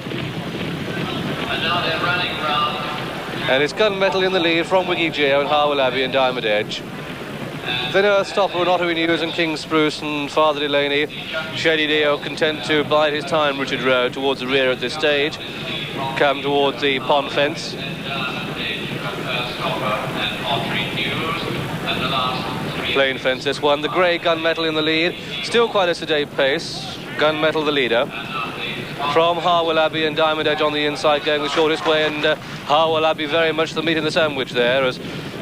And it's Gunmetal in the lead from Wiggy Geo and Harwell Abbey and Diamond Edge. Then Earthstopper and Ottery News and King Spruce and Father Delaney. Shady Deal content to bide his time, Richard Rowe, towards the rear at this stage. Come towards the pond fence. Plain fence this one. The grey Gunmetal in the lead. Still quite a sedate pace. Gunmetal the leader. From Harwell Abbey and Diamond Edge on the inside going the shortest way, and Harwell Abbey very much the meat in the sandwich there as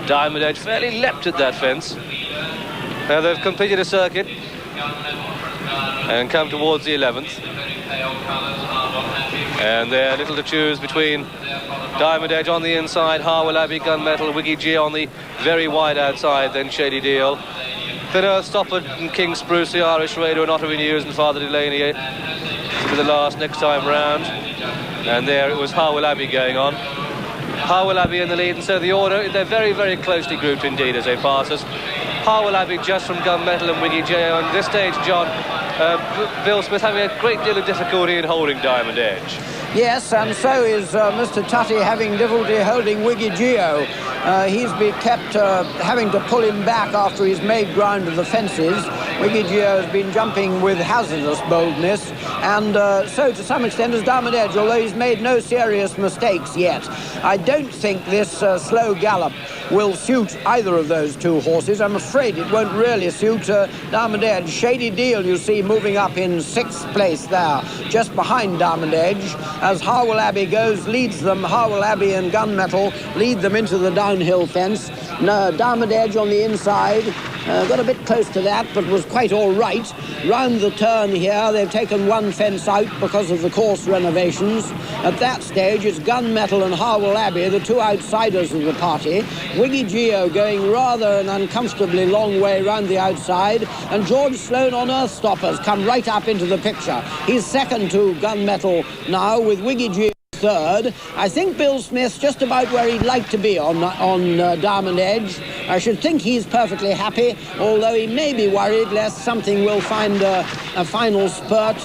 Diamond Edge fairly leapt at that fence. Now they've completed a circuit and come towards the 11th. And they're little to choose between Diamond Edge on the inside, Harwell Abbey, Gunmetal, Wiggy G on the very wide outside, then Shady Deal. Then Earthstopper and King Spruce, the Irish Raider and Ottery News and Father Delaney to be the last next time round. And there it was Harwell Abbey going on. Harwell Abbey in the lead, and so the order, they're very, very closely grouped indeed as they pass us. Harwell Abbey just from Gunmetal and Wiggy J. On this stage, John, Bill Smith having a great deal of difficulty in holding Diamond Edge. Yes, and so is Mr. Tutty having difficulty holding Wiggy Geo. He's been kept having to pull him back after he's made ground to the fences. Wiggy-Geo has been jumping with hazardous boldness, and so to some extent has Diamond Edge, although he's made no serious mistakes yet. I don't think this slow gallop will suit either of those two horses. I'm afraid it won't really suit Diamond Edge. Shady Deal, you see, moving up in 6th place there, just behind Diamond Edge, as Harwell Abbey goes, leads them. Harwell Abbey and Gunmetal lead them into the downhill fence. No, Diamond Edge on the inside, got a bit close to that, but was quite all right. Round the turn here, they've taken one fence out because of the course renovations. At that stage, it's Gunmetal and Harwell Abbey, the two outsiders of the party. Wiggy-Geo going rather an uncomfortably long way round the outside, and George Sloan on Earthstoppers come right up into the picture. He's second to Gunmetal now, with Wiggy-Geo third. I think Bill Smith's just about where he'd like to be on Diamond Edge. I should think he's perfectly happy, although he may be worried lest something will find a final spurt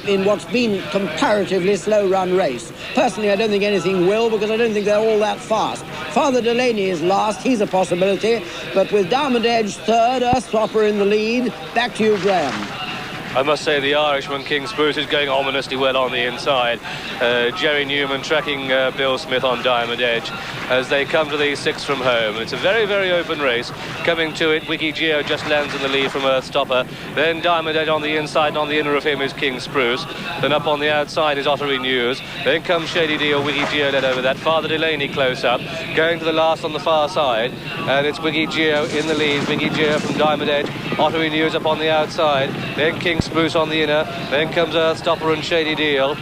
in what's been comparatively slow-run race. Personally, I don't think anything will, because I don't think they're all that fast. Father Delaney is last, he's a possibility, but with Diamond Edge third, Earthstopper in the lead. Back to you, Graham. I must say the Irishman, King Spruce, is going ominously well on the inside. Jerry Newman tracking Bill Smith on Diamond Edge as they come to the 6th from home. It's a very, very open race. Coming to it, Wiggy-Geo just lands in the lead from Earthstopper. Then Diamond Edge on the inside, and on the inner of him is King Spruce. Then up on the outside is Ottery News. Then comes Shady Deal, Wiggy-Geo led over that. Father Delaney close up. Going to the last on the far side, and it's Wiggy-Geo in the lead. Wiggy-Geo from Diamond Edge. Ottery News up on the outside. Then King Spruce on the inner, then comes Earthstopper and Shady Deal,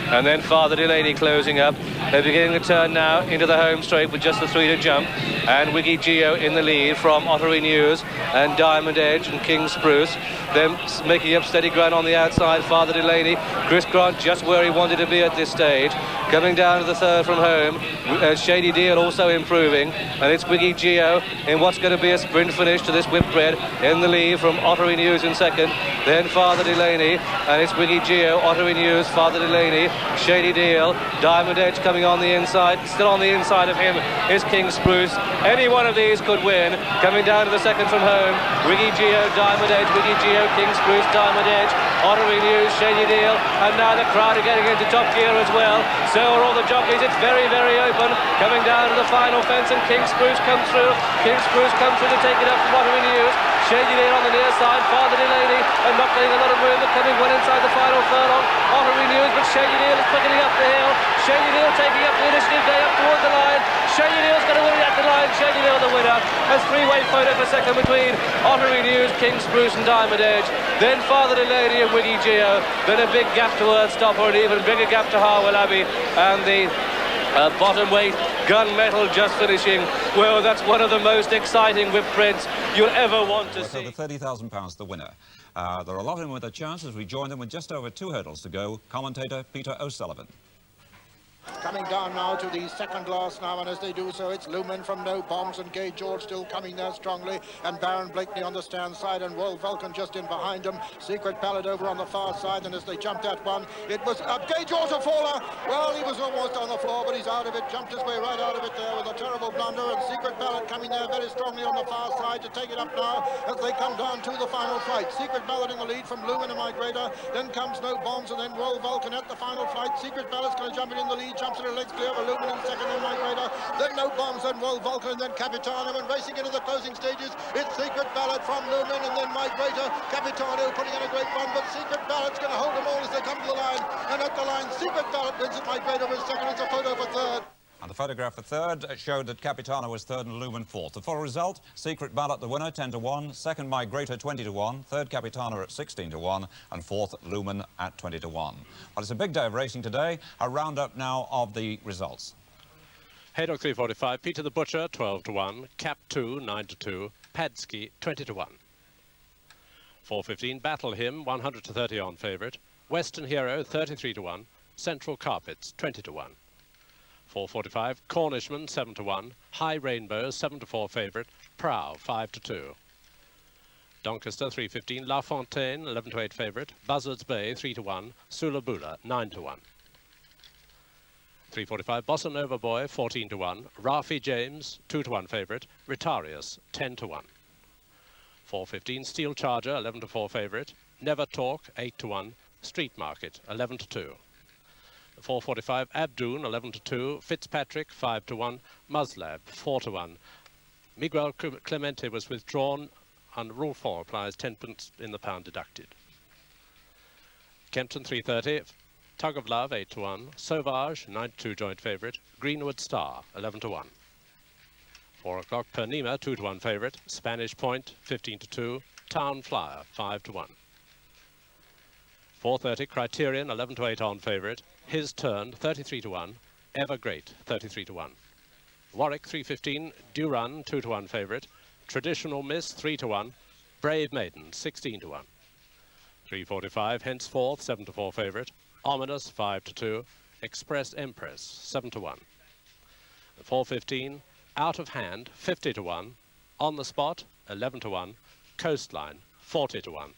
and then Father Delaney closing up. They're beginning to turn now into the home straight with just the 3 to jump, and Wiggy-Geo in the lead from Ottery News and Diamond Edge and King Spruce. Then making up steady ground on the outside, Father Delaney. Chris Grant just where he wanted to be at this stage. Coming down to the 3rd from home, Shady Deal also improving, and it's Wiggy-Geo in what's going to be a sprint finish to this Whitbread in the lead from Ottery News in 2nd. Then Father Delaney, and it's Wiggy-Geo, Ottery News, Father Delaney, Shady Deal, Diamond Edge coming on the inside. Still on the inside of him is King Spruce. Any one of these could win. Coming down to the 2nd from home, Wiggy-Geo, Diamond Edge, Wiggy-Geo, King Spruce, Diamond Edge, Ottery News, Shady Deal, and now the crowd are getting into top gear as well. So are all the jockeys. It's very, very open. Coming down to the final fence, and King Spruce comes through. King Spruce comes through to take it up from Ottery News. Shady Deal on the near side, Father Delaney, and not getting a lot of room, but coming well inside the final furlong. Ottery News, but Shady Deal is quickening up the hill. Shady Deal taking up the initiative day up towards the line. Shady Deal's going to win it at the line. Shady Deal the winner. A 3-way photo for second between Ottery News, King Spruce and Diamond Edge. Then Father Delaney and Wiggy-Geo. Then a big gap to Earthstopper, and even bigger gap to Harwell Abbey. And the bottom weight, Gunmetal just finishing. Well, that's one of the most exciting Whitbreads you'll ever want to see. Over £30,000 the winner. There are a lot of them with a chance as we join them with just over 2 hurdles to go. Commentator Peter O'Sullivan. Coming down now to the second last now, and as they do so, it's Lumen from No Bombs and Gay George still coming there strongly, and Baron Blakeney on the stand side, and Royal Vulcan just in behind them. Secret Ballad over on the far side, and as they jumped at one, it was Gay George a faller. Well, he was almost on the floor, but he's out of it, jumped his way right out of it there with a terrible blunder, and Secret Ballad coming there very strongly on the far side to take it up now as they come down to the final fight. Secret Ballad in the lead from Lumen and Migrator, then comes No Bombs, and then Royal Vulcan at the final flight. Secret Ballad's going to jump in the lead, jumps to the legs clear of Lumen in second, then Migrator, then No Bombs, then Royal Vulcan, and then Capitano, and racing into the closing stages, it's Secret Ballad from Lumen, and then Migrator, Capitano putting in a great run, but Secret Ballad's going to hold them all as they come to the line, and at the line, Secret Ballad wins it, Migrator was second, it's a photo for third. And the photograph for third showed that Capitano was third and Lumen fourth. The full result, Secret Ballad the winner, 10 to 1, second Migrator 20 to 1, third Capitano at 16 to 1, and fourth Lumen at 20 to 1. Well, it's a big day of racing today. A roundup now of the results. Haydock 345, Peter the Butcher 12 to 1, Cap 2 9 to 2, Padsky 20 to 1. 415 Battle Hymn 100 to 30 on favourite, Western Hero 33 to 1, Central Carpets 20 to 1. 445 Cornishman 7 to 1, High Rainbow 7 to 4 favourite, Prow 5 to 2. Doncaster 315 La Fontaine 11 to 8 favourite, Buzzards Bay 3 to 1, Sula Bula 9 to 1. 3:45, Bossa Nova Boy 14-1, Rafi James 2-1 favourite, Ritarius 10-1. 4:15, Steel Charger 11-4 favourite, Never Talk 8-1, Street Market 11-2. 4:45, Abdoon 11-2, Fitzpatrick 5-1, Muslab 4-1. Miguel Clemente was withdrawn and Rule 4 applies 10 pence in the pound deducted. Kempton 3:30, Tug of Love 8-1, Sauvage 9-2 joint favourite, Greenwood Star 11-1. 4 o'clock, Pernima 2-1 favourite, Spanish Point 15-2, Town Flyer 5-1. 4:30, Criterion 11-8 on favourite, His Turn 33-1, Ever Great 33-1. Warwick 3:15, Duran 2-1 favourite, Traditional Miss 3-1, Brave Maiden 16-1. 3:45, Henceforth 7-4 favourite, Ominous 5-2, Express Empress 7-1. 4:15, Out of Hand 50-1, On the Spot 11-1, Coastline 40-1.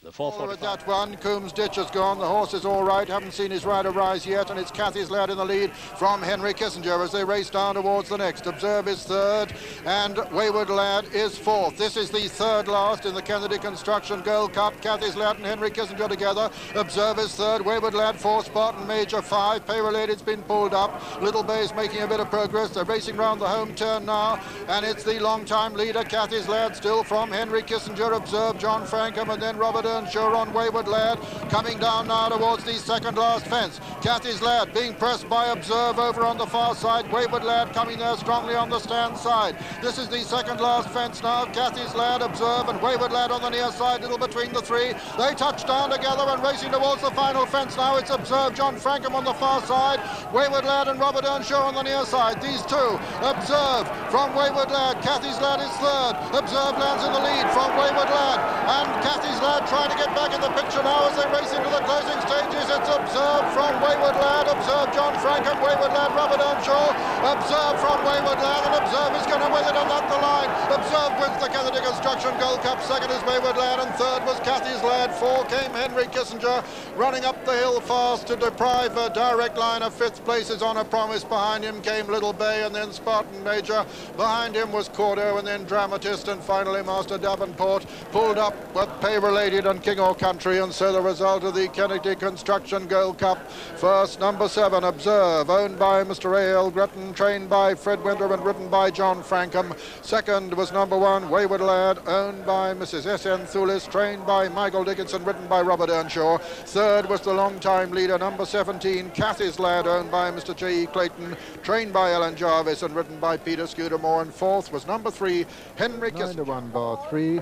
The 4:45. With that one, Coombs Ditch has gone. The horse is all right. Haven't seen his rider rise yet, and it's Cathy's Lad in the lead from Henry Kissinger as they race down towards the next. Observe is third, and Wayward Lad is fourth. This is the third last in the Kennedy Construction Gold Cup. Cathy's Lad and Henry Kissinger together. Observe is third. Wayward Lad fourth. Spartan Major 5. Pay Related's been pulled up. Little Bay's making a bit of progress. They're racing round the home turn now, and it's the long-time leader, Cathy's Lad, still from Henry Kissinger. Observe John Frankham, and then Robert Earnshaw on Wayward Lad, coming down now towards the second last fence. Cathy's Lad being pressed by Observe over on the far side. Wayward Lad coming there strongly on the stand side. This is the second last fence now. Cathy's Lad, Observe, and Wayward Lad on the near side, little between the three. They touch down together and racing towards the final fence now. It's Observe, John Frankham on the far side, Wayward Lad and Robert Earnshaw on the near side. These two, Observe from Wayward Lad. Cathy's Lad is third. Observe lands in the lead from Wayward Lad, and Cathy's Lad trying to get back in the picture now as they race into the closing stages. It's Observe from Wayward Lad, Observe John Frankham, Wayward Lad, Robert Earnshaw, Observe from Wayward Lad, and Observe is going to win it along the line. Observe wins the Kennedy Construction Gold Cup. Second is Wayward Lad, and third was Cathy's Lad. 4 came Henry Kissinger, running up the hill fast to deprive a direct line of fifth place is On a Promise. Behind him came Little Bay, and then Spartan Major. Behind him was Cordo, and then Dramatist, and finally Master Davenport pulled up with Pay Related and King or Country. And so the result of the Kennedy Construction Gold Cup: first, number 7, Observe, owned by Mr. A.L. Gretton, trained by Fred Winter and ridden by John Frankham. Second was number 1, Wayward Lad, owned by Mrs. S.N. Thulis, trained by Michael Dickinson, ridden by Robert Earnshaw. Third was the long-time leader, number 17, Cathy's Lad, owned by Mr. J.E. Clayton, trained by Ellen Jarvis and ridden by Peter Scudamore. And fourth was number 3, Henry Kissinger. 9-1 bar 3,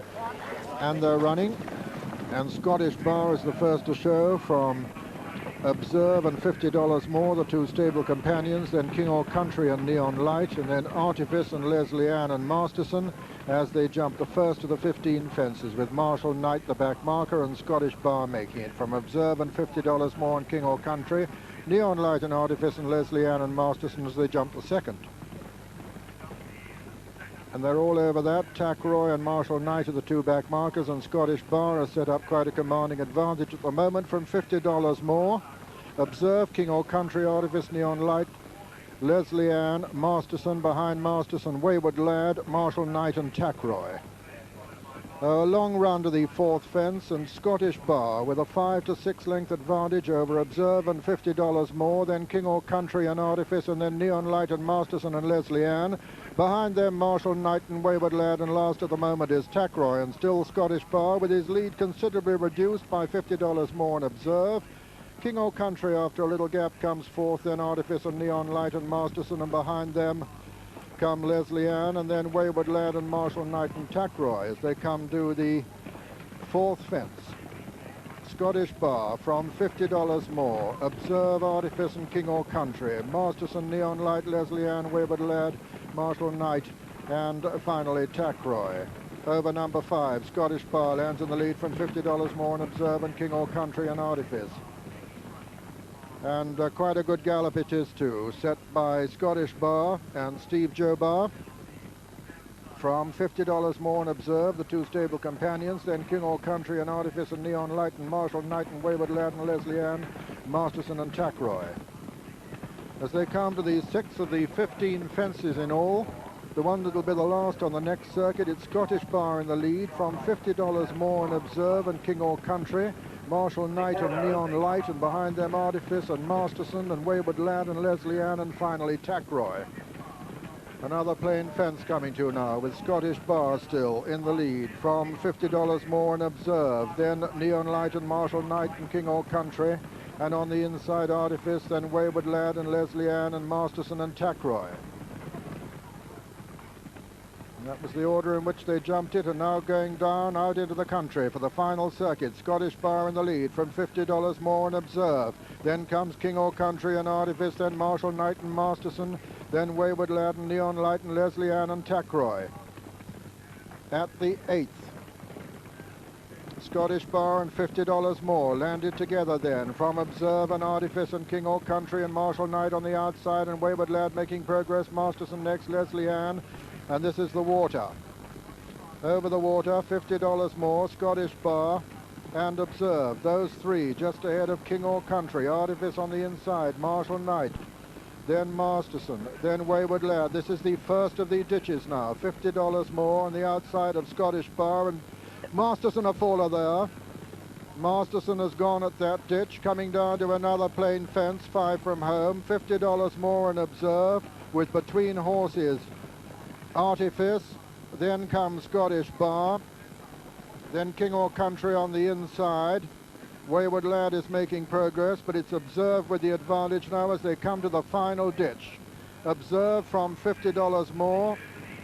and they're running. And Scottish Bar is the first to show from Observe and $50 more, the two stable companions, then King or Country and Neon Light, and then Artifice and Leslie Ann and Masterson as they jump the first of the 15 fences, with Marshall Knight the back marker and Scottish Bar making it. From Observe and $50 more and King or Country, Neon Light and Artifice and Leslie Ann and Masterson as they jump the second. And they're all over that. Tackroy and Marshall Knight are the two back markers, and Scottish Bar has set up quite a commanding advantage at the moment from $50 more. Observe, King or Country, Artifice, Neon Light, Leslie Ann, Masterson. Behind Masterson, Wayward Lad, Marshall Knight and Tackroy. A long run to the fourth fence, and Scottish Bar with a 5 to 6 length advantage over Observe and $50 more, then King or Country and Artifice, and then Neon Light and Masterson and Leslie Ann. Behind them, Marshall Knight and Wayward Lad, and last at the moment is Tackroy, and still Scottish Bar with his lead considerably reduced by $50 more and Observe. King or Country, after a little gap, comes fourth, then Artifice and Neon Light and Masterson, and behind them come Leslie Ann, and then Wayward Lad and Marshall Knight and Tackroy as they come to the fourth fence. Scottish Bar from $50 more, Observe, Artifice and King or Country, Masterson, Neon Light, Leslie Ann, Wayward Lad, Marshall Knight, and finally Tackroy. Over number 5, Scottish Bar lands in the lead from $50 more and Observe and King or Country and Artifice. And quite a good gallop it is too, set by Scottish Bar and Steve Jobar. From $50 more and Observe, the two stable companions, then King or Country and Artifice and Neon Light and Marshall Knight and Wayward Lad and Leslie Ann, Masterson and Tackroy. as they come to the 6 of the 15 fences in all. The one that will be the last on the next circuit, it's Scottish Bar in the lead from $50 more and Observe and King or Country, Marshall Knight and Neon Light, and behind them Artifice and Masterson and Wayward Lad and Leslie Ann, and finally Tackroy. Another plain fence coming to now with Scottish Bar still in the lead from $50 more and Observe, then Neon Light and Marshall Knight and King or Country, and on the inside Artifice, then Wayward Lad and Leslie Ann and Masterson and Tackroy. And that was the order in which they jumped it, and now going down out into the country for the final circuit. Scottish Bar in the lead from $50 more and Observe. Then comes King or Country and Artifice, then Marshall Knight and Masterson, then Wayward Lad and Neon Light and Leslie Ann and Tackroy. At the 8th, Scottish Bar and $50 more landed together then from Observe and Artifice and King or Country and Marshall Knight on the outside, and Wayward Lad making progress, Masterson next, Leslie Ann. And this is the water. Over the water, $50 more, Scottish Bar and Observe. Those three just ahead of King or Country. Artifice on the inside, Marshall Knight, then Masterson, then Wayward Lad. This is the first of the ditches now. $50 more on the outside of Scottish Bar, and Masterson a faller there. Masterson has gone at that ditch, coming down to another plain fence, 5 from home. $50 more and Observe, with between horses Artifice, then comes Scottish Bar, then King or Country on the inside. Wayward Lad is making progress, but it's Observe with the advantage now as they come to the final ditch. Observe from $50 more,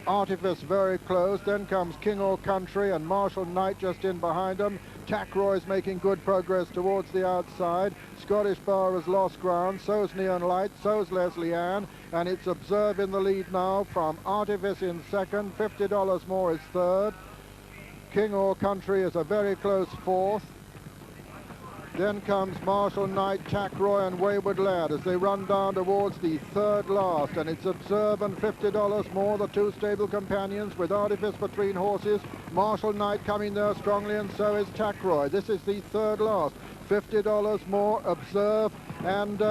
Artifice very close, then comes King or Country and Marshall Knight just in behind them. Tackroy's making good progress towards the outside. Scottish Bar has lost ground, so's Neon Light, so's Leslie Ann, and it's Observe in the lead now from Artifice in second. $50 more is third. King or Country is a very close fourth. Then comes Marshall Knight, Tackroy and Wayward Lad as they run down towards the third last, and it's Observe and $50 more, the two stable companions, with Artifice between horses. Marshall Knight coming there strongly, and so is Tackroy. This is the third last. $50 more, Observe, and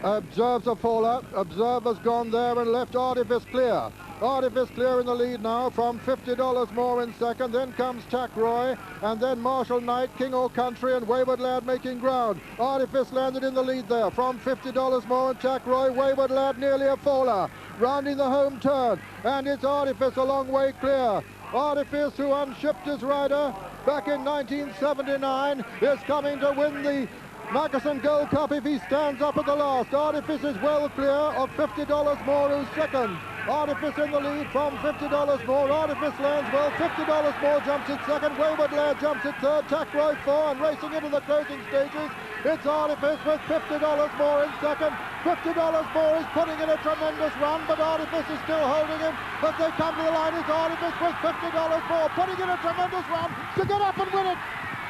Observe's a faller. Observe has gone there and left Artifice clear. Artifice clear in the lead now from $50 more in second. Then comes Tackroy, and then Marshall Knight, King or Country and Wayward Lad making ground. Artifice landed in the lead there from $50 more and Tackroy. Wayward Lad nearly a faller, rounding the home turn, and it's Artifice a long way clear. Artifice, who unshipped his rider back in 1979, is coming to win the Magnuson Gold Cup if he stands up at the last. Artifice is well clear of $50 more, who's second. Artifice in the lead from $50 more. Artifice lands well. $50 more jumps in second. Wayward Lad jumps in third. Tackroy 4, and racing into the closing stages, it's Artifice with $50 more in second. $50 more is putting in a tremendous run, but Artifice is still holding him. But they come to the line. It's Artifice with $50 more, putting in a tremendous run to get up and win it.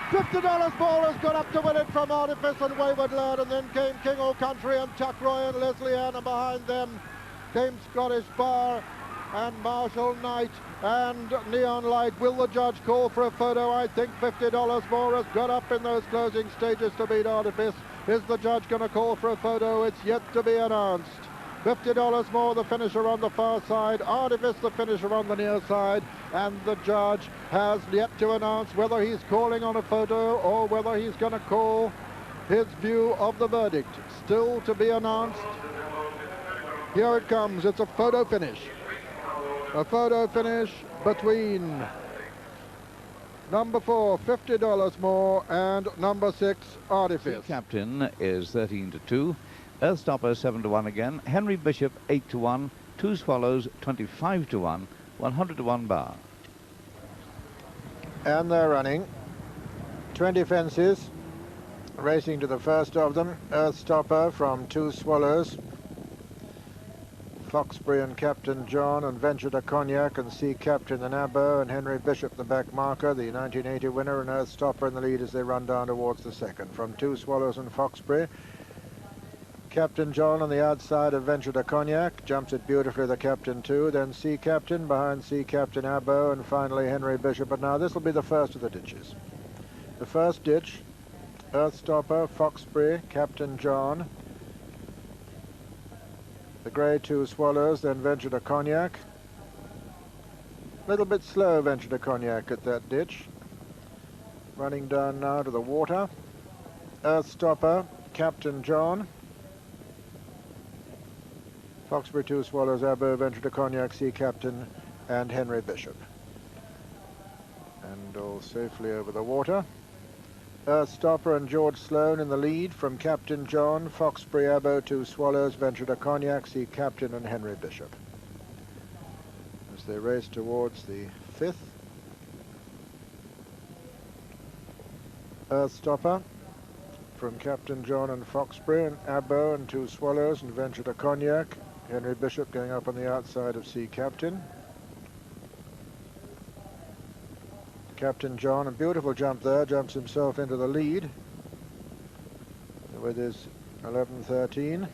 $50 more has got up to win it from Artifice and Wayward Lad, and then came King or Country and Tackroy and Leslie Ann, and behind them came Scottish Bar and Marshall Knight and Neon Light. Will the judge call for a photo? I think $50 more has got up in those closing stages to beat Artifice. Is the judge going to call for a photo? It's yet to be announced. $50 more, the finisher on the far side, Artifice the finisher on the near side, and the judge has yet to announce whether he's calling on a photo or whether he's going to call his view of the verdict. Still to be announced. Here it comes. It's a photo finish. A photo finish between number 4, $50 more, and number 6, Artifice. Captain is 13-2. Earthstopper 7-1 again. Henry Bishop 8-1. Two Swallows 25-1. 100-1 Bar. And they're running 20 fences. Racing to the first of them, Earthstopper from Two Swallows. Foxbury and Captain John and Venture to Cognac and Sea Captain and Abo and Henry Bishop the back marker, the 1980 winner, and Earthstopper in the lead as they run down towards the second. From Two Swallows and Foxbury, Captain John on the outside of Venture to Cognac, jumps it beautifully, the Captain 2, then Sea Captain behind Sea Captain Abo, and finally Henry Bishop. But now this will be the first of the ditches. The first ditch, Earthstopper, Foxbury, Captain John, The grey 2 Swallows, then Venture to Cognac. A little bit slow, Venture to Cognac at that ditch. Running down now to the water. Earth Stopper, Captain John. Foxbury 2 Swallows, Abo, Venture to Cognac, Sea Captain, and Henry Bishop. And all safely over the water. Earth Stopper and George Sloan in the lead from Captain John, Foxbury, Abo, 2 Swallows, Venture to Cognac, Sea Captain, and Henry Bishop. As they race towards the 5th. Earth Stopper from Captain John and Foxbury, and Abo and 2 Swallows, and Venture to Cognac. Henry Bishop going up on the outside of Sea Captain. Captain John, a beautiful jump there, jumps himself into the lead with his 11.13.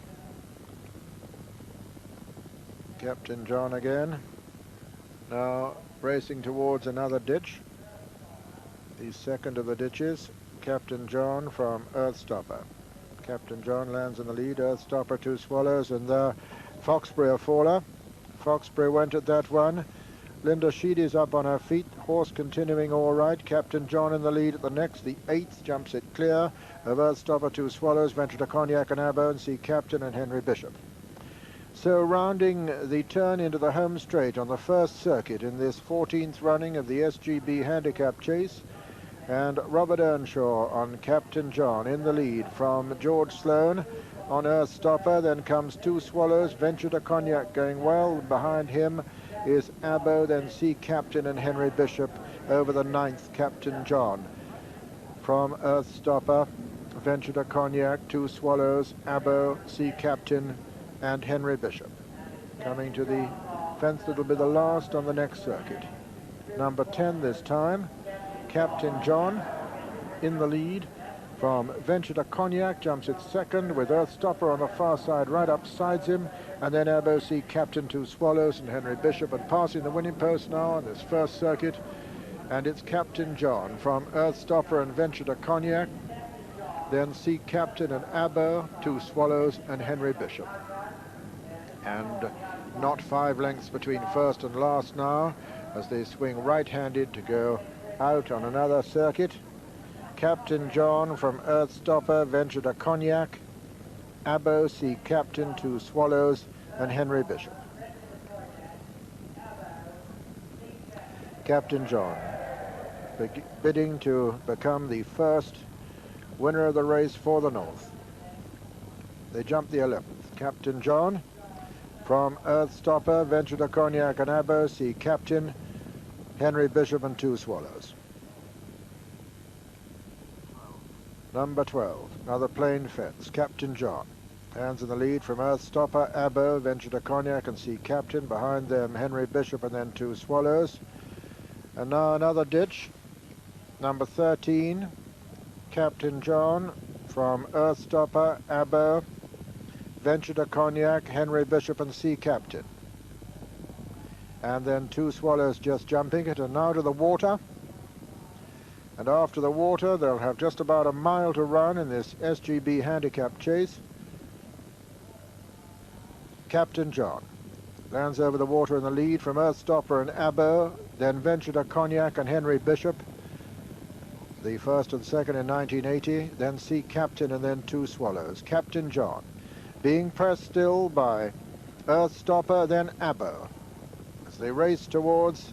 Captain John again, now racing towards another ditch, the second of the ditches. Captain John from Earth Stopper. Captain John lands in the lead, Earth Stopper, 2 Swallows, and Foxbury a faller. Foxbury went at that one. Linda Sheedy's up on her feet, horse continuing all right. Captain John in the lead at the next, the 8th, jumps it clear of Earth Stopper, 2 Swallows, Venture to Cognac and Abo, and Sea Captain and Henry Bishop. So rounding the turn into the home straight on the first circuit in this 14th running of the SGB Handicap Chase, and Robert Earnshaw on Captain John in the lead from George Sloan on Earth Stopper. Then comes 2 Swallows, Venture to Cognac going well. Behind him is Abo, then Sea Captain and Henry Bishop over the 9th, Captain John. From Earth Stopper, Venture to Cognac, 2 Swallows, Abo, Sea Captain and Henry Bishop. Coming to the fence that'll be the last on the next circuit. Number 10 this time. Captain John in the lead from Venture to Cognac, jumps it second with Earth Stopper on the far side right up sides him, and then Abo, Sea Captain, 2 Swallows and Henry Bishop, and passing the winning post now on this first circuit, and it's Captain John from Earth Stopper and Venture to Cognac, then Sea Captain and Abo, 2 Swallows and Henry Bishop. And not 5 lengths between first and last now as they swing right-handed to go out on another circuit. Captain John from Earth Stopper, Venture to Cognac, Abo, Sea Captain, 2 Swallows and Henry Bishop. Captain John bidding to become the first winner of the race for the North. They jump the 11th. Captain John from Earth Stopper, Venture to Cognac and Abo, Sea Captain, Henry Bishop and 2 Swallows. Number 12, another plain fence. Captain John, hands in the lead from Earth Stopper, Abo, Venture to Cognac and Sea Captain. Behind them Henry Bishop and then 2 Swallows. And now another ditch. Number 13, Captain John from Earth Stopper, Abo, Venture to Cognac, Henry Bishop and Sea Captain. And then 2 Swallows just jumping it, and now to the water. And after the water, they'll have just about a mile to run in this SGB Handicap Chase. Captain John lands over the water in the lead from Earth Stopper and Abo, then Venture to Cognac and Henry Bishop, the first and second in 1980, then Sea Captain and then 2 Swallows. Captain John being pressed still by Earth Stopper, then Abo, as they race towards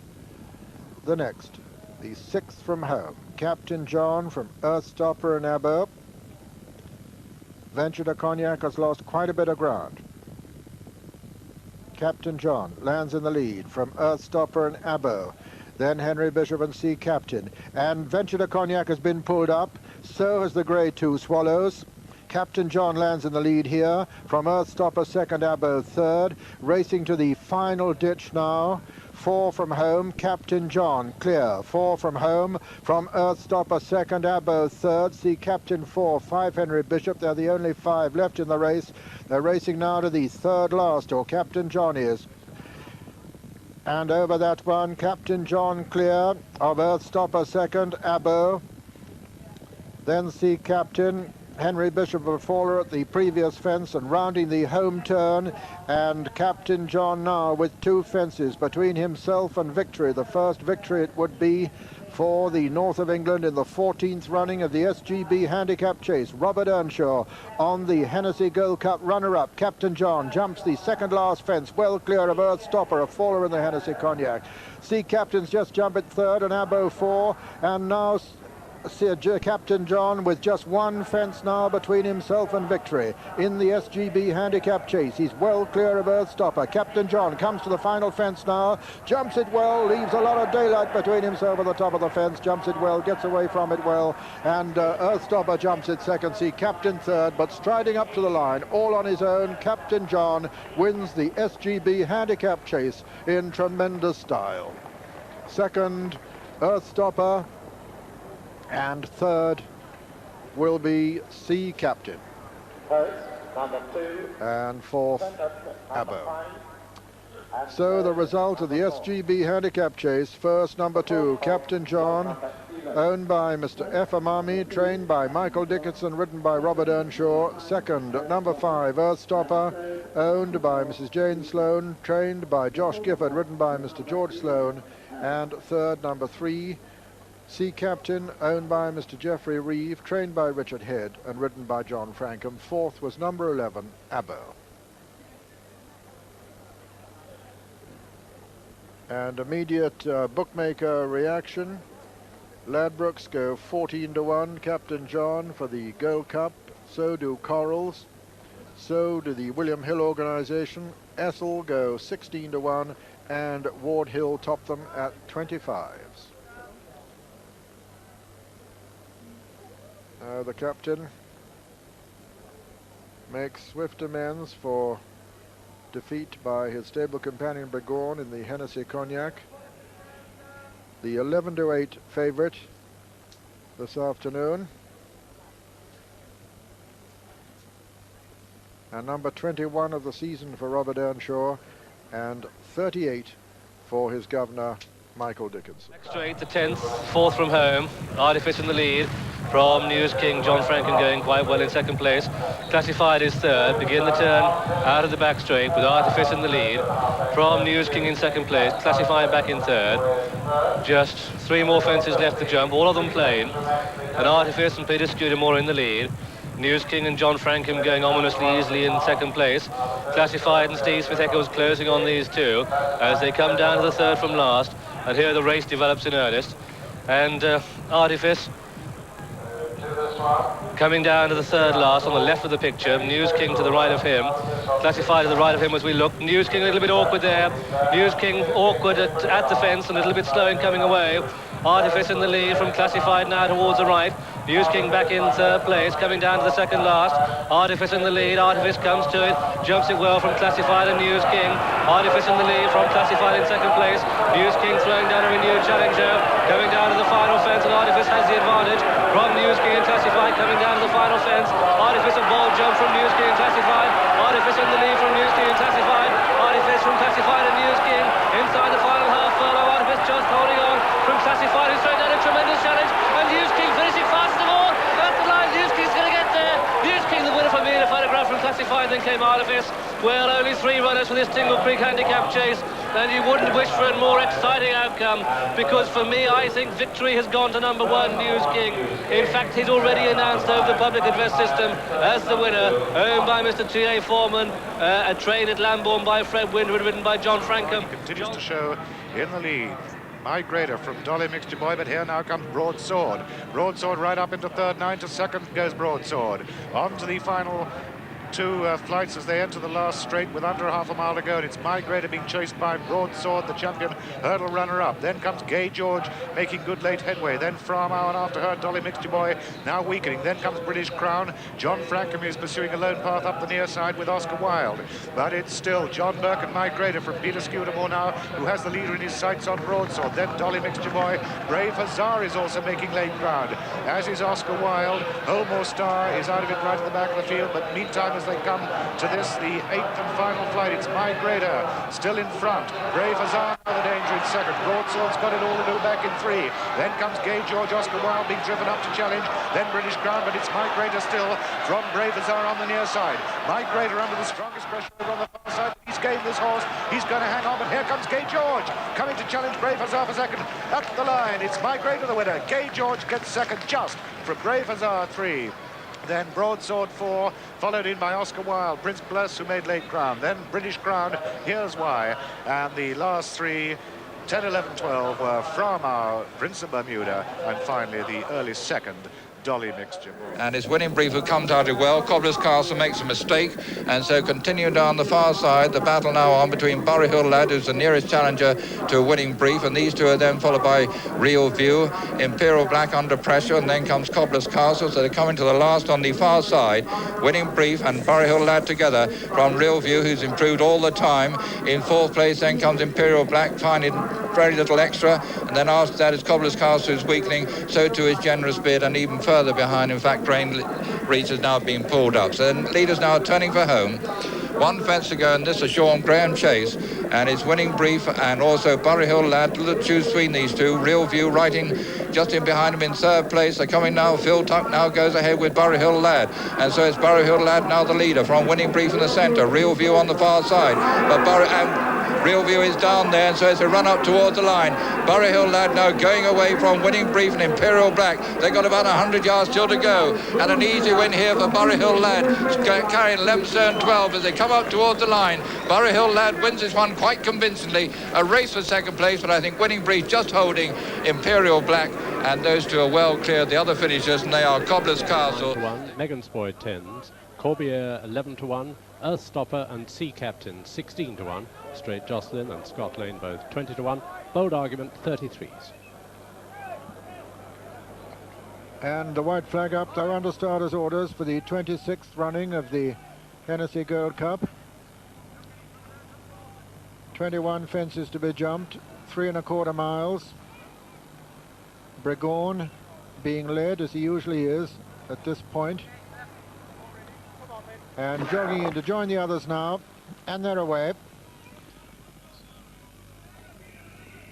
the next, the 6th from home. Captain John from Earth Stopper and Abo. Venture to Cognac has lost quite a bit of ground. Captain John lands in the lead from Earth Stopper and Abo, then Henry Bishop and Sea Captain. And Venture to Cognac has been pulled up, so has the grey 2 Swallows. Captain John lands in the lead here from Earth Stopper second, Abo third. Racing to the final ditch now. 4 from home, Captain John clear. 4 from home from Earth Stopper second, Abo third. Sea Captain 4, 5 Henry Bishop. They're the only 5 left in the race. They're racing now to the third last, or Captain John is. And over that one, Captain John clear of Earth Stopper second, Abo. Then Sea Captain, Henry Bishop a faller at the previous fence and rounding the home turn, and Captain John now with 2 fences between himself and victory. The first victory it would be for the North of England in the 14th running of the SGB Handicap Chase. Robert Earnshaw on the Hennessy Gold Cup runner-up. Captain John jumps the second last fence, well clear of Earthstopper, a faller in the Hennessy Cognac. Sea Captains just jump at 3rd and Abo 4, and now Captain John with just 1 fence now between himself and victory in the SGB Handicap Chase. He's well clear of Earthstopper. Captain John comes to the final fence now, jumps it well, leaves a lot of daylight between himself and the top of the fence, jumps it well, gets away from it well, and Earthstopper jumps it second. See Captain third, but striding up to the line all on his own, Captain John wins the SGB Handicap Chase in tremendous style. Second, Earthstopper, and third will be Sea Captain. Number 2. And fourth, Abo. So the result of the SGB Handicap Chase: first, number 2, Captain John, owned by Mr. F. Amami, trained by Michael Dickinson, ridden by Robert Earnshaw. Second, number 5, Earthstopper, owned by Mrs. Jane Sloan, trained by Josh Gifford, ridden by Mr. George Sloan. And third, number 3, Sea Captain, owned by Mr. Geoffrey Reeve, trained by Richard Head and ridden by John Frankham. Fourth was number 11, Abo. And immediate bookmaker reaction: Ladbrokes go 14-1, Captain John for the Gold Cup. So do Corals. So do the William Hill organisation. Essel go 16-1, and Ward Hill top them at 25s. The captain makes swift amends for defeat by his stable companion Brigorn in the Hennessy Cognac. The 11-8 favourite this afternoon, and number 21 of the season for Robert Earnshaw, and 38 for his governor Michael Dickinson. Straight, the 10th, 4th from home, Artifice in the lead from News King. John Franklin going quite well in second place. Classified is third. Begin the turn out of the back straight with Artifice in the lead from News King in second place. Classified back in third. Just 3 more fences left to jump, all of them plain. And Artifice and Peter Scudamore in the lead. News King and John Frankham going ominously easily in second place. Classified and Steve Smith Eccles closing on these two as they come down to the third from last. And here the race develops in earnest. And Artifice coming down to the third last on the left of the picture. News King to the right of him. Classified to the right of him as we look. News King a little bit awkward there. News King awkward at the fence and a little bit slow in coming away. Artifice in the lead from Classified now towards the right. News King back in third place, coming down to the second last. Artifice in the lead. Artifice comes to it, jumps it well from Classified and News King. Artifice in the lead from Classified in second place. News King throwing down a renewed challenger, coming down to the final fence, and Artifice has the advantage from News King and Classified coming down to the final fence. Artifice a bold jump from News King and Classified. Artifice in the lead from News King and Classified. Artifice from Classified and News King inside the final half furlong. Artifice just holding on from Classified, who's throwing down a tremendous challenge, and News King finishing fast of all. That's the line. News King's going to get there. News King the winner for me in a photograph from Classified. Then came Artifice. Well, only 3 runners for this Tingle Creek Handicap Chase, and you wouldn't wish for a more exciting outcome, because for me, I think victory has gone to number 1, News King. In fact, he's already announced over the public address system as the winner, owned by Mr. T.A. Foreman, a train at Lambourne by Fred Windward, ridden by John Frankham. Continues to show in the lead. Migrator from Dolly Mixture Boy, but here now comes Broadsword. Broadsword right up into third, 9 to second goes Broadsword. On to the final 2 flights as they enter the last straight with under half a mile to go, and it's Migrator being chased by Broadsword, the champion hurdle runner-up. Then comes Gay George making good late headway. Then Farmow, and after her Dolly Mixture Boy now weakening. Then comes British Crown. John Frankham is pursuing a lone path up the near side with Oscar Wilde, but it's still John Burke and Migrator from Peter Scudamore now, who has the leader in his sights on Broadsword. Then Dolly Mixture Boy. Brave Hussar is also making late ground, as is Oscar Wilde. Holmore Star is out of it right at the back of the field, but meantime as they come to this, the 8th and final flight. It's Migrator still in front. Brave Hazard the danger in second. Broadsword's got it all to do back in 3. Then comes Gay George, Oscar Wilde being driven up to challenge. Then British Crown, but it's Migrator still from Brave Hazard on the near side. Migrator under the strongest pressure on the far side. He's gained this horse. He's going to hang on, but here comes Gay George coming to challenge Brave Hazard for second. At the line, it's Migrator the winner. Gay George gets second just from Brave Hazard 3. Then Broadsword 4, followed in by Oscar Wilde, Prince Bless, who made late Crown. Then British Crown, here's why. And the last 3, 10, 11, 12, were from our Prince of Bermuda. And finally, the early second, Dolly Mixture. And his Winning Brief, who comes out it well. Cobbler's Castle makes a mistake, and so continue down the far side. The battle now on between Bury Hill Lad, who's the nearest challenger to Winning Brief, and these two are then followed by Real View, Imperial Black under pressure, and then comes Cobbler's Castle. So they're coming to the last on the far side. Winning Brief and Bury Hill Lad together from Real View, who's improved all the time. In 4th place then comes Imperial Black, finding very little extra, and then after that is Cobbler's Castle, who's weakening. So too is Generous Bid, and even further behind, in fact, Grain Reach is now being pulled up. So the leaders now are turning for home. 1 fence to go, and this is Sean Graham Chase, and his Winning Brief, and also Bury Hill Lad to choose between these two. Real View riding just in behind him in 3rd place. They're coming now. Phil Tuck now goes ahead with Bury Hill Lad, and so it's Bury Hill Lad now the leader from Winning Brief in the centre. Real View on the far side, but Real View is down there, and so it's a run up towards the line. Bury Hill Lad now going away from Winning Brief and Imperial Black. They've got about 100 yards still to go, and an easy win here for Bury Hill Lad, carrying Lemstone 12 as they come up towards the line. Bury Hill Lad wins this one quite convincingly. A race for 2nd place, but I think Winning Brief just holding Imperial Black, and those two are well clear of the other finishers, and they are Cobbler's Castle. 1, Megan's Boy 10s, Corbier 11-1, Earthstopper and Sea Captain 16-1, Straight Jocelyn and Scott Lane both 20-1, Bold Argument 33s. And the white flag up, they're under starters' orders for the 26th running of the Hennessy Gold Cup. 21 fences to be jumped, 3 1/4 miles. Bregorn being led, as he usually is at this point. And jogging in to join the others now, and they're away.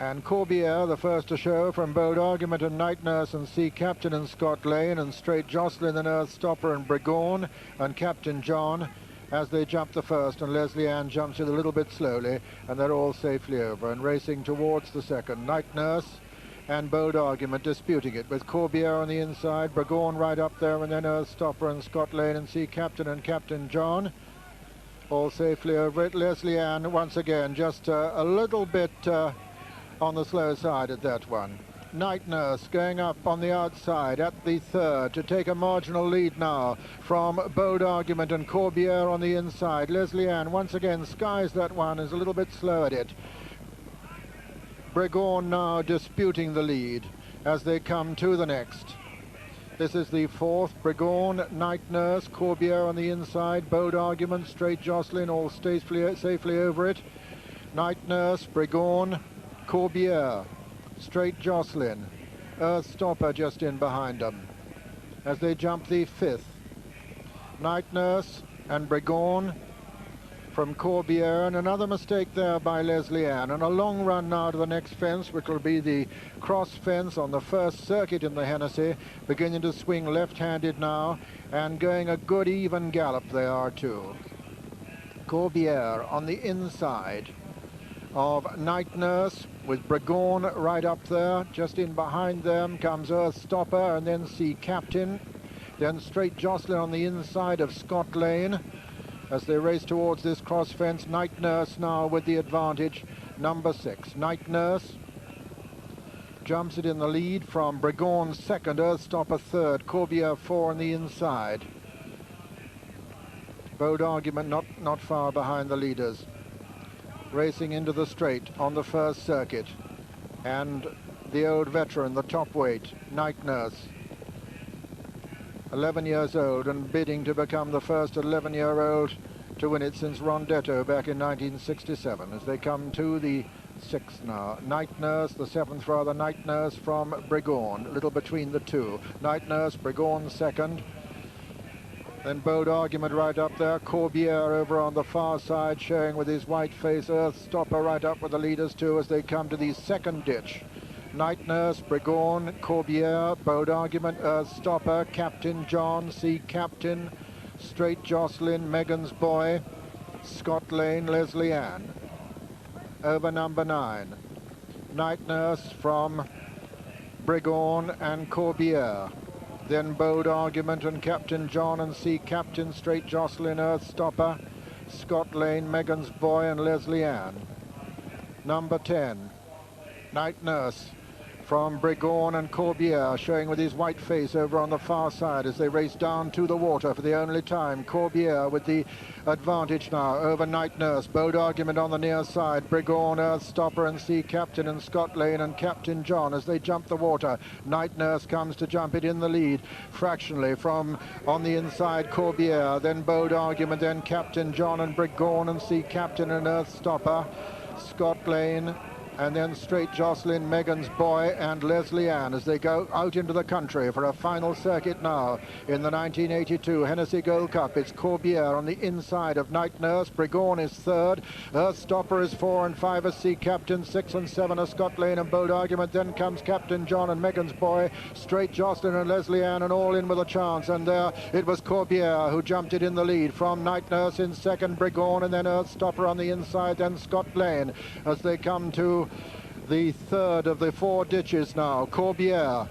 And Corbier, the first to show, from Bold Argument and Night Nurse and Sea Captain and Scott Lane, and Straight Jocelyn and Earthstopper and Bregorn and Captain John as they jump the first, and Leslie Ann jumps it a little bit slowly, and they're all safely over and racing towards the second. Night Nurse and Bold Argument disputing it, with Corbier on the inside, Bregorn right up there, and then Earthstopper and Scott Lane and Sea Captain and Captain John all safely over it. Leslie Ann once again just a little bit on the slow side at that one. Night Nurse going up on the outside at the 3rd to take a marginal lead now from Bold Argument and Corbier on the inside. Leslie Ann once again skies that one, is a little bit slow at it. Bregorn now disputing the lead as they come to the next. This is the 4th, Bregorn, Night Nurse, Corbier on the inside, Bold Argument, Straight Jocelyn all safely over it. Night Nurse, Bregorn, Corbier, Straight Jocelyn, Earthstopper just in behind them as they jump the 5th. Night Nurse and Bregorn from Corbier, and another mistake there by Leslie Ann, and a long run now to the next fence, which will be the cross fence on the first circuit in the Hennessy, beginning to swing left-handed now, and going a good even gallop they are too. Corbier on the inside of Night Nurse, with Bregorn right up there. Just in behind them comes Earthstopper, and then Sea Captain, then Straight Jocelyn on the inside of Scott Lane as they race towards this cross fence. Night Nurse now with the advantage, number 6. Night Nurse jumps it in the lead from Bregorn 2nd, Earthstopper 3rd, Corbier 4 on the inside. Bold Argument not far behind the leaders, racing into the straight on the first circuit. And the old veteran, the top weight, Night Nurse, 11 years old and bidding to become the first 11-year-old to win it since Rondetto back in 1967, as they come to the 6th now. Night Nurse, the 7th rather, Night Nurse from Bregorn, a little between the two. Night Nurse, Bregorn 2nd. Then Bold Argument right up there. Corbiere over on the far side, showing with his white face. Earth Stopper right up with the leaders too as they come to the second ditch. Night Nurse, Brigorn, Corbiere, Bold Argument, Earth Stopper, Captain John, Sea Captain, Straight Jocelyn, Megan's Boy, Scott Lane, Leslie Ann. Over number 9. Night Nurse from Brigorn and Corbiere. Then Bold Argument and Captain John and Sea Captain, Straight Jocelyn, Earth Stopper, Scott Lane, Megan's Boy and Leslie Ann. Number 10, Night Nurse from Brigorn and Corbiere, showing with his white face over on the far side as they race down to the water for the only time. Corbiere with the advantage now over Night Nurse. Bold Argument on the near side. Brigorn, Earth Stopper and Sea Captain and Scott Lane and Captain John as they jump the water. Night Nurse comes to jump it in the lead fractionally from on the inside. Corbiere, then Bold Argument, then Captain John and Brigorn and Sea Captain and Earth Stopper, Scott Lane, and then Straight Jocelyn, Megan's Boy and Leslie Ann as they go out into the country for a final circuit now in the 1982 Hennessy Gold Cup. It's Corbiere on the inside of Night Nurse. Brigorn is third. Earth Stopper is 4 and 5 as Sea Captain. 6 and 7 as Scott Lane and Bold Argument. Then comes Captain John and Megan's Boy, Straight Jocelyn and Leslie Ann, and all in with a chance. And there it was Corbiere who jumped it in the lead from Night Nurse in second, Brigorn, and then Earth Stopper on the inside, then Scott Lane as they come to the third of the 4 ditches now. Corbiere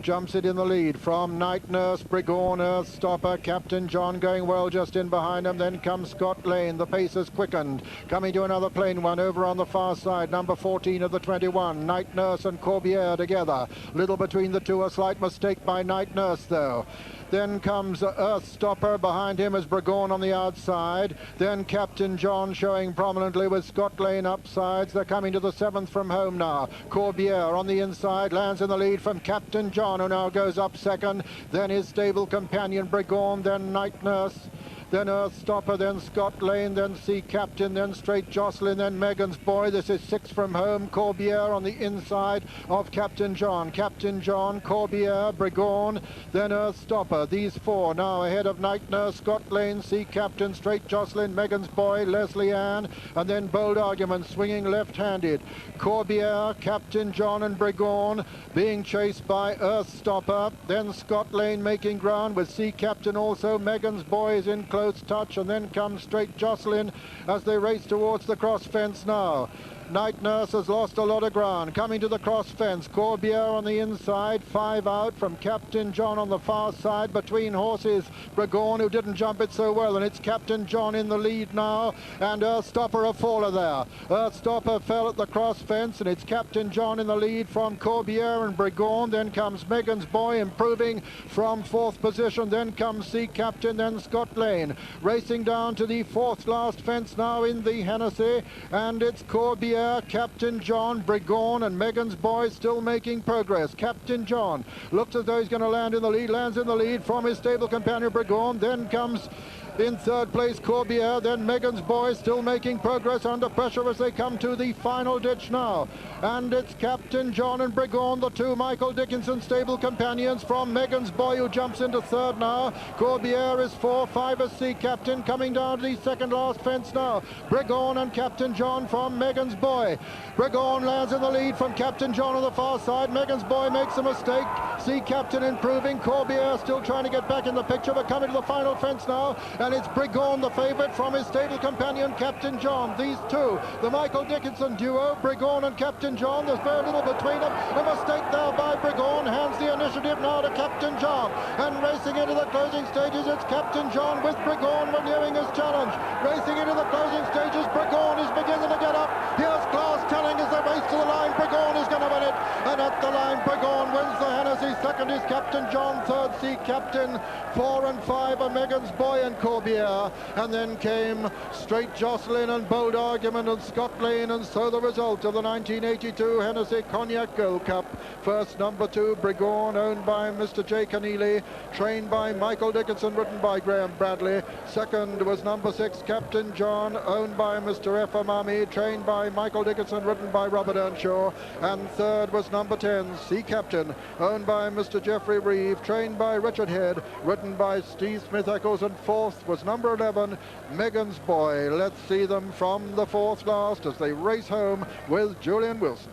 jumps it in the lead from Night Nurse, Brigorn, Earth Stopper, Captain John going well just in behind him. Then comes Scott Lane. The pace has quickened. Coming to another plain one over on the far side. Number 14 of the 21. Night Nurse and Corbiere together. Little between the two. A slight mistake by Night Nurse though. Then comes Earth Stopper. Behind him is Brigorn on the outside. Then Captain John showing prominently with Scott Lane upsides. They're coming to the 7th from home now. Corbiere on the inside lands in the lead from Captain John, who now goes up second. Then his stable companion Brigorn, then Night Nurse, then Earth Stopper, then Scott Lane, then Sea Captain, then Straight Jocelyn, then Megan's Boy. This is 6 from home. Corbiere on the inside of Captain John. Captain John, Corbiere, Brigorn, then Earth Stopper. These 4 now ahead of Night Nurse, Scott Lane, Sea Captain, Straight Jocelyn, Megan's Boy, Leslie Ann, and then Bold Argument swinging left-handed. Corbiere, Captain John and Brigorn being chased by Earth Stopper. Then Scott Lane making ground with Sea Captain also. Megan's Boy is in close touch, and then comes Straight Jocelyn as they race towards the cross fence now. Night Nurse has lost a lot of ground. Coming to the cross fence, Corbiere on the inside, 5 out from Captain John on the far side. Between horses, Brigorn, who didn't jump it so well, and it's Captain John in the lead now, and Earth Stopper a faller there. Earth Stopper fell at the cross fence, and it's Captain John in the lead from Corbiere and Brigorn. Then comes Megan's Boy improving from 4th position. Then comes Sea Captain, then Scott Lane racing down to the 4th last fence now in the Hennessy, and it's Corbiere, Captain John, Brigorn and Megan's Boy still making progress. Captain John looks as though he's going to land in the lead, lands in the lead from his stable companion Brigorn. Then comes in 3rd place Corbiere, then Megan's Boy still making progress under pressure as they come to the final ditch now. And it's Captain John and Brigorn, the 2 Michael Dickinson stable companions from Megan's Boy, who jumps into 3rd now. Corbiere is 4, 5 as Sea Captain coming down to the 2nd last fence now. Brigorn and Captain John from Megan's Boy. Brigorn lands in the lead from Captain John on the far side. Megan's Boy makes a mistake. Sea Captain improving. Corbiere still trying to get back in the picture, but coming to the final fence now. And it's Brigorn, the favourite, from his stable companion Captain John. These 2, the Michael Dickinson duo, Brigorn and Captain John. There's very little between them. A mistake there by Brigorn hands the initiative now to Captain John. And racing into the closing stages, it's Captain John with Brigorn renewing his challenge. Racing into the closing stages, Brigorn is beginning to get up. Here's Glass telling as they race to the line, Brigorn is going to win it. And at the line, Brigorn wins the Hennessy. 2nd is Captain John, 3rd Sea Captain, 4 and 5 are Megan's Boy and Corbiere. And then came Straight Jocelyn and Bold Argument and Scott Lane, and so the result of the 1982 Hennessy Cognac Gold Cup. First, number 2, Brigorn, owned by Mr. J. Keneally, trained by Michael Dickinson, written by Graham Bradley. Second was number 6, Captain John, owned by Mr. F. Amami, trained by Michael Dickinson, written by Robert Earnshaw. And third was number 10, Sea Captain, owned by by Mr. Geoffrey Reeve, trained by Richard Head, ridden by Steve Smith-Eccles, and fourth was number 11, Megan's Boy. Let's see them from the fourth last as they race home with Julian Wilson.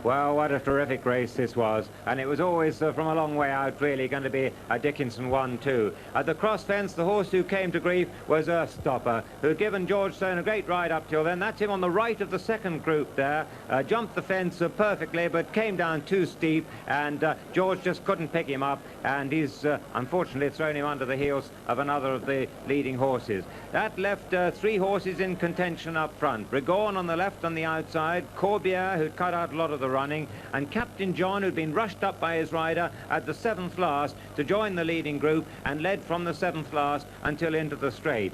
Well, what a terrific race this was, and it was always from a long way out really going to be a Dickinson 1-2. At the cross fence, the horse who came to grief was Earthstopper, who'd given George Stone a great ride up till then. That's him on the right of the second group there, jumped the fence perfectly, but came down too steep, and George just couldn't pick him up, and he's unfortunately thrown him under the heels of another of the leading horses. That left three horses in contention up front. Brigorn on the left on the outside, Corbière, who'd cut out a lot of the running, and Captain John, who'd been rushed up by his rider at the seventh last to join the leading group and led from the seventh last until into the straight.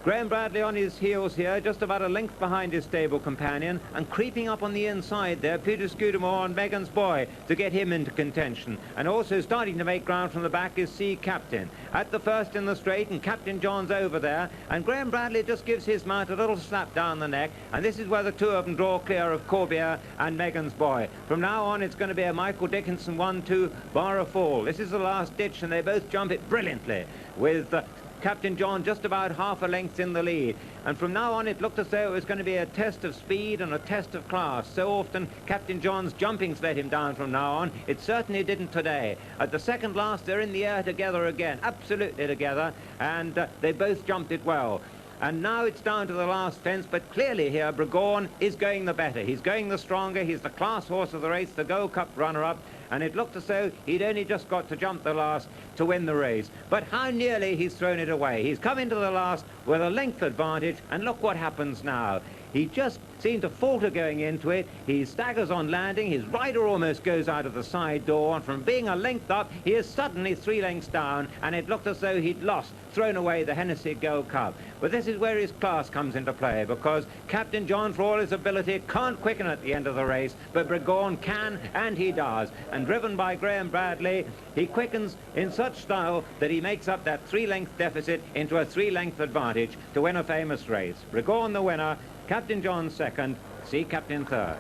Graham Bradley on his heels here, just about a length behind his stable companion, and creeping up on the inside there, Peter Scudamore and Megan's Boy to get him into contention. And also starting to make ground from the back is Sea Captain. At the first in the straight, and Captain John's over there, and Graham Bradley just gives his mount a little slap down the neck, and this is where the two of them draw clear of Corbière and Megan's Boy. From now on, it's going to be a Michael Dickinson 1-2 bar a fall. This is the last ditch, and they both jump it brilliantly, with Captain John just about half a length in the lead. And from now on it looked as though it was going to be a test of speed and a test of class. So often Captain John's jumpings let him down from now on. It certainly didn't today. At the second last they're in the air together again, absolutely together, and they both jumped it well. And now it's down to the last fence, but clearly here Brigorn is going the better. He's going the stronger. He's the class horse of the race, the Gold Cup runner-up, and it looked as though he'd only just got to jump the last to win the race. But how nearly he's thrown it away. He's come into the last with a length advantage, and look what happens now. He just seemed to falter going into it. He staggers on landing. His rider almost goes out of the side door, and from being a length up, he is suddenly 3 lengths down, and it looked as though he'd lost, thrown away the Hennessy Gold Cup. But this is where his class comes into play, because Captain John, for all his ability, can't quicken at the end of the race, but Brigorn can, and he does. And driven by Graham Bradley, he quickens in such style that he makes up that 3-length deficit into a 3-length advantage to win a famous race. Brigorn the winner, Captain John second, Sea Captain third.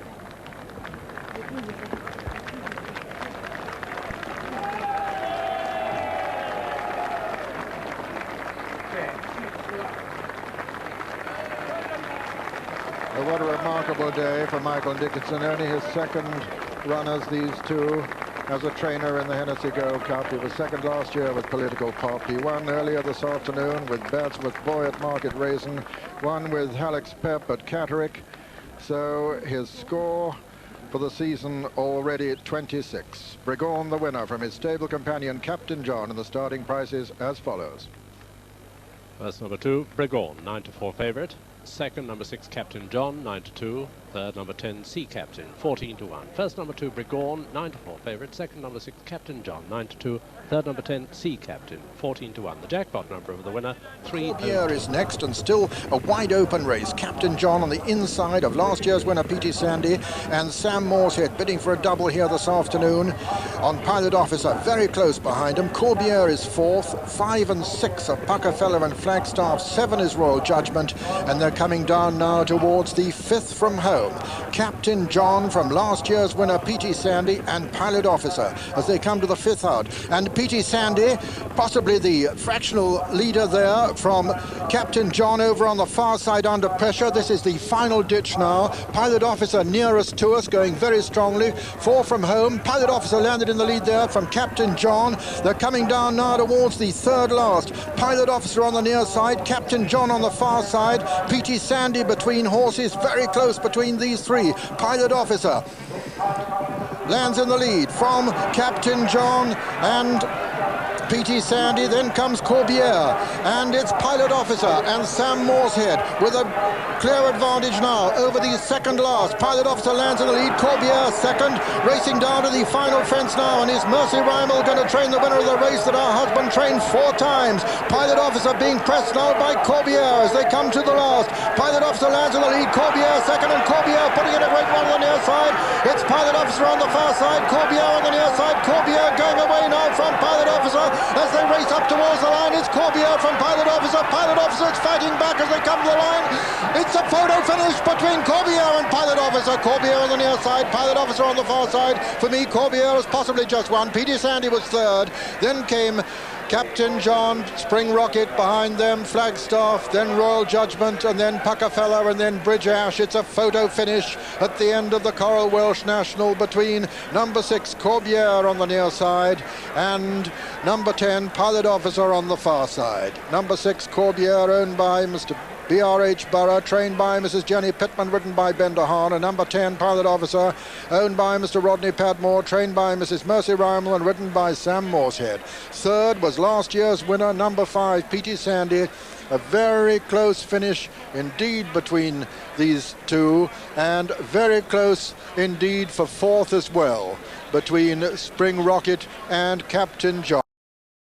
What a remarkable day for Michael Dickinson. Only his second run as these two as a trainer in the Hennessy Gold Cup. He was second last year with Political Pop. He won earlier this afternoon with Badsworth Boy at Market Rasen, won with Halleck's Pep at Catterick. So his score for the season already at 26. Brigorn the winner from his stable companion Captain John, and the starting prices as follows. First number 2, Brigorn, 9-4 favourite. Second, number 6, Captain John, 9-2. Third, number 10, Sea Captain, 14-1. First, number 2, Brigorn, 9-4 favourite. Second, number 6, Captain John, 9-2. Third, number 10, Sea Captain, 14-1. The jackpot number of the winner, 3. Corbière is next, and still a wide open race. Captain John on the inside of last year's winner P.T. Sandy, and Sam Moorehead bidding for a double here this afternoon on Pilot Officer, very close behind him. Corbière is fourth, 5 and 6 are Puckerfeller and Flagstaff, 7 is Royal Judgment, and they're coming down now towards the 5th from home. Captain John from last year's winner P.T. Sandy and Pilot Officer as they come to the 5th out. And P.T. Sandy, possibly the fractional leader there from Captain John over on the far side under pressure. This is the final ditch now. Pilot Officer nearest to us, going very strongly. 4 from home. Pilot Officer landed in the lead there from Captain John. They're coming down now towards the 3rd last. Pilot Officer on the near side, Captain John on the far side. P.T. Sandy between horses, very close between these three. Pilot Officer lands in the lead from Captain John and P.T. Sandy. Then comes Corbière, and it's Pilot Officer and Sam Moorehead with a clear advantage now over the second last. Pilot Officer lands in the lead, Corbière second, racing down to the final fence now, and is Mercy Rymel going to train the winner of the race that our husband trained 4 times. Pilot Officer being pressed now by Corbière as they come to the last. Pilot Officer lands in the lead, Corbière second, and Corbière putting in a great run on the near side. It's Pilot Officer on the far side, Corbière on the near side. Corbière going away now from Pilot Officer. as they race up towards the line. It's Corbiere from Pilot Officer. Pilot Officer is fighting back as they come to the line. It's a photo finish between Corbiere and Pilot Officer. Corbiere on the near side, Pilot Officer on the far side. For me, Corbiere has possibly just won. P.T. Sandy was third. Then came Captain John, Spring Rocket behind them, Flagstaff, then Royal Judgment, and then Puckerfeller, and then Bridge Ash. It's a photo finish at the end of the Coral Welsh National between number 6 Corbiere on the near side and number 10 Pilot Officer on the far side. Number 6 Corbiere, owned by Mr. B.R.H. Burrough, trained by Mrs. Jenny Pittman, ridden by Ben DeHaan, and number 10 Pilot Officer, owned by Mr. Rodney Padmore, trained by Mrs. Mercy Rymel and ridden by Sam Morshead. Third was last year's winner, number 5 P.T. Sandy. A very close finish indeed between these two, and very close indeed for fourth as well between Spring Rocket and Captain John.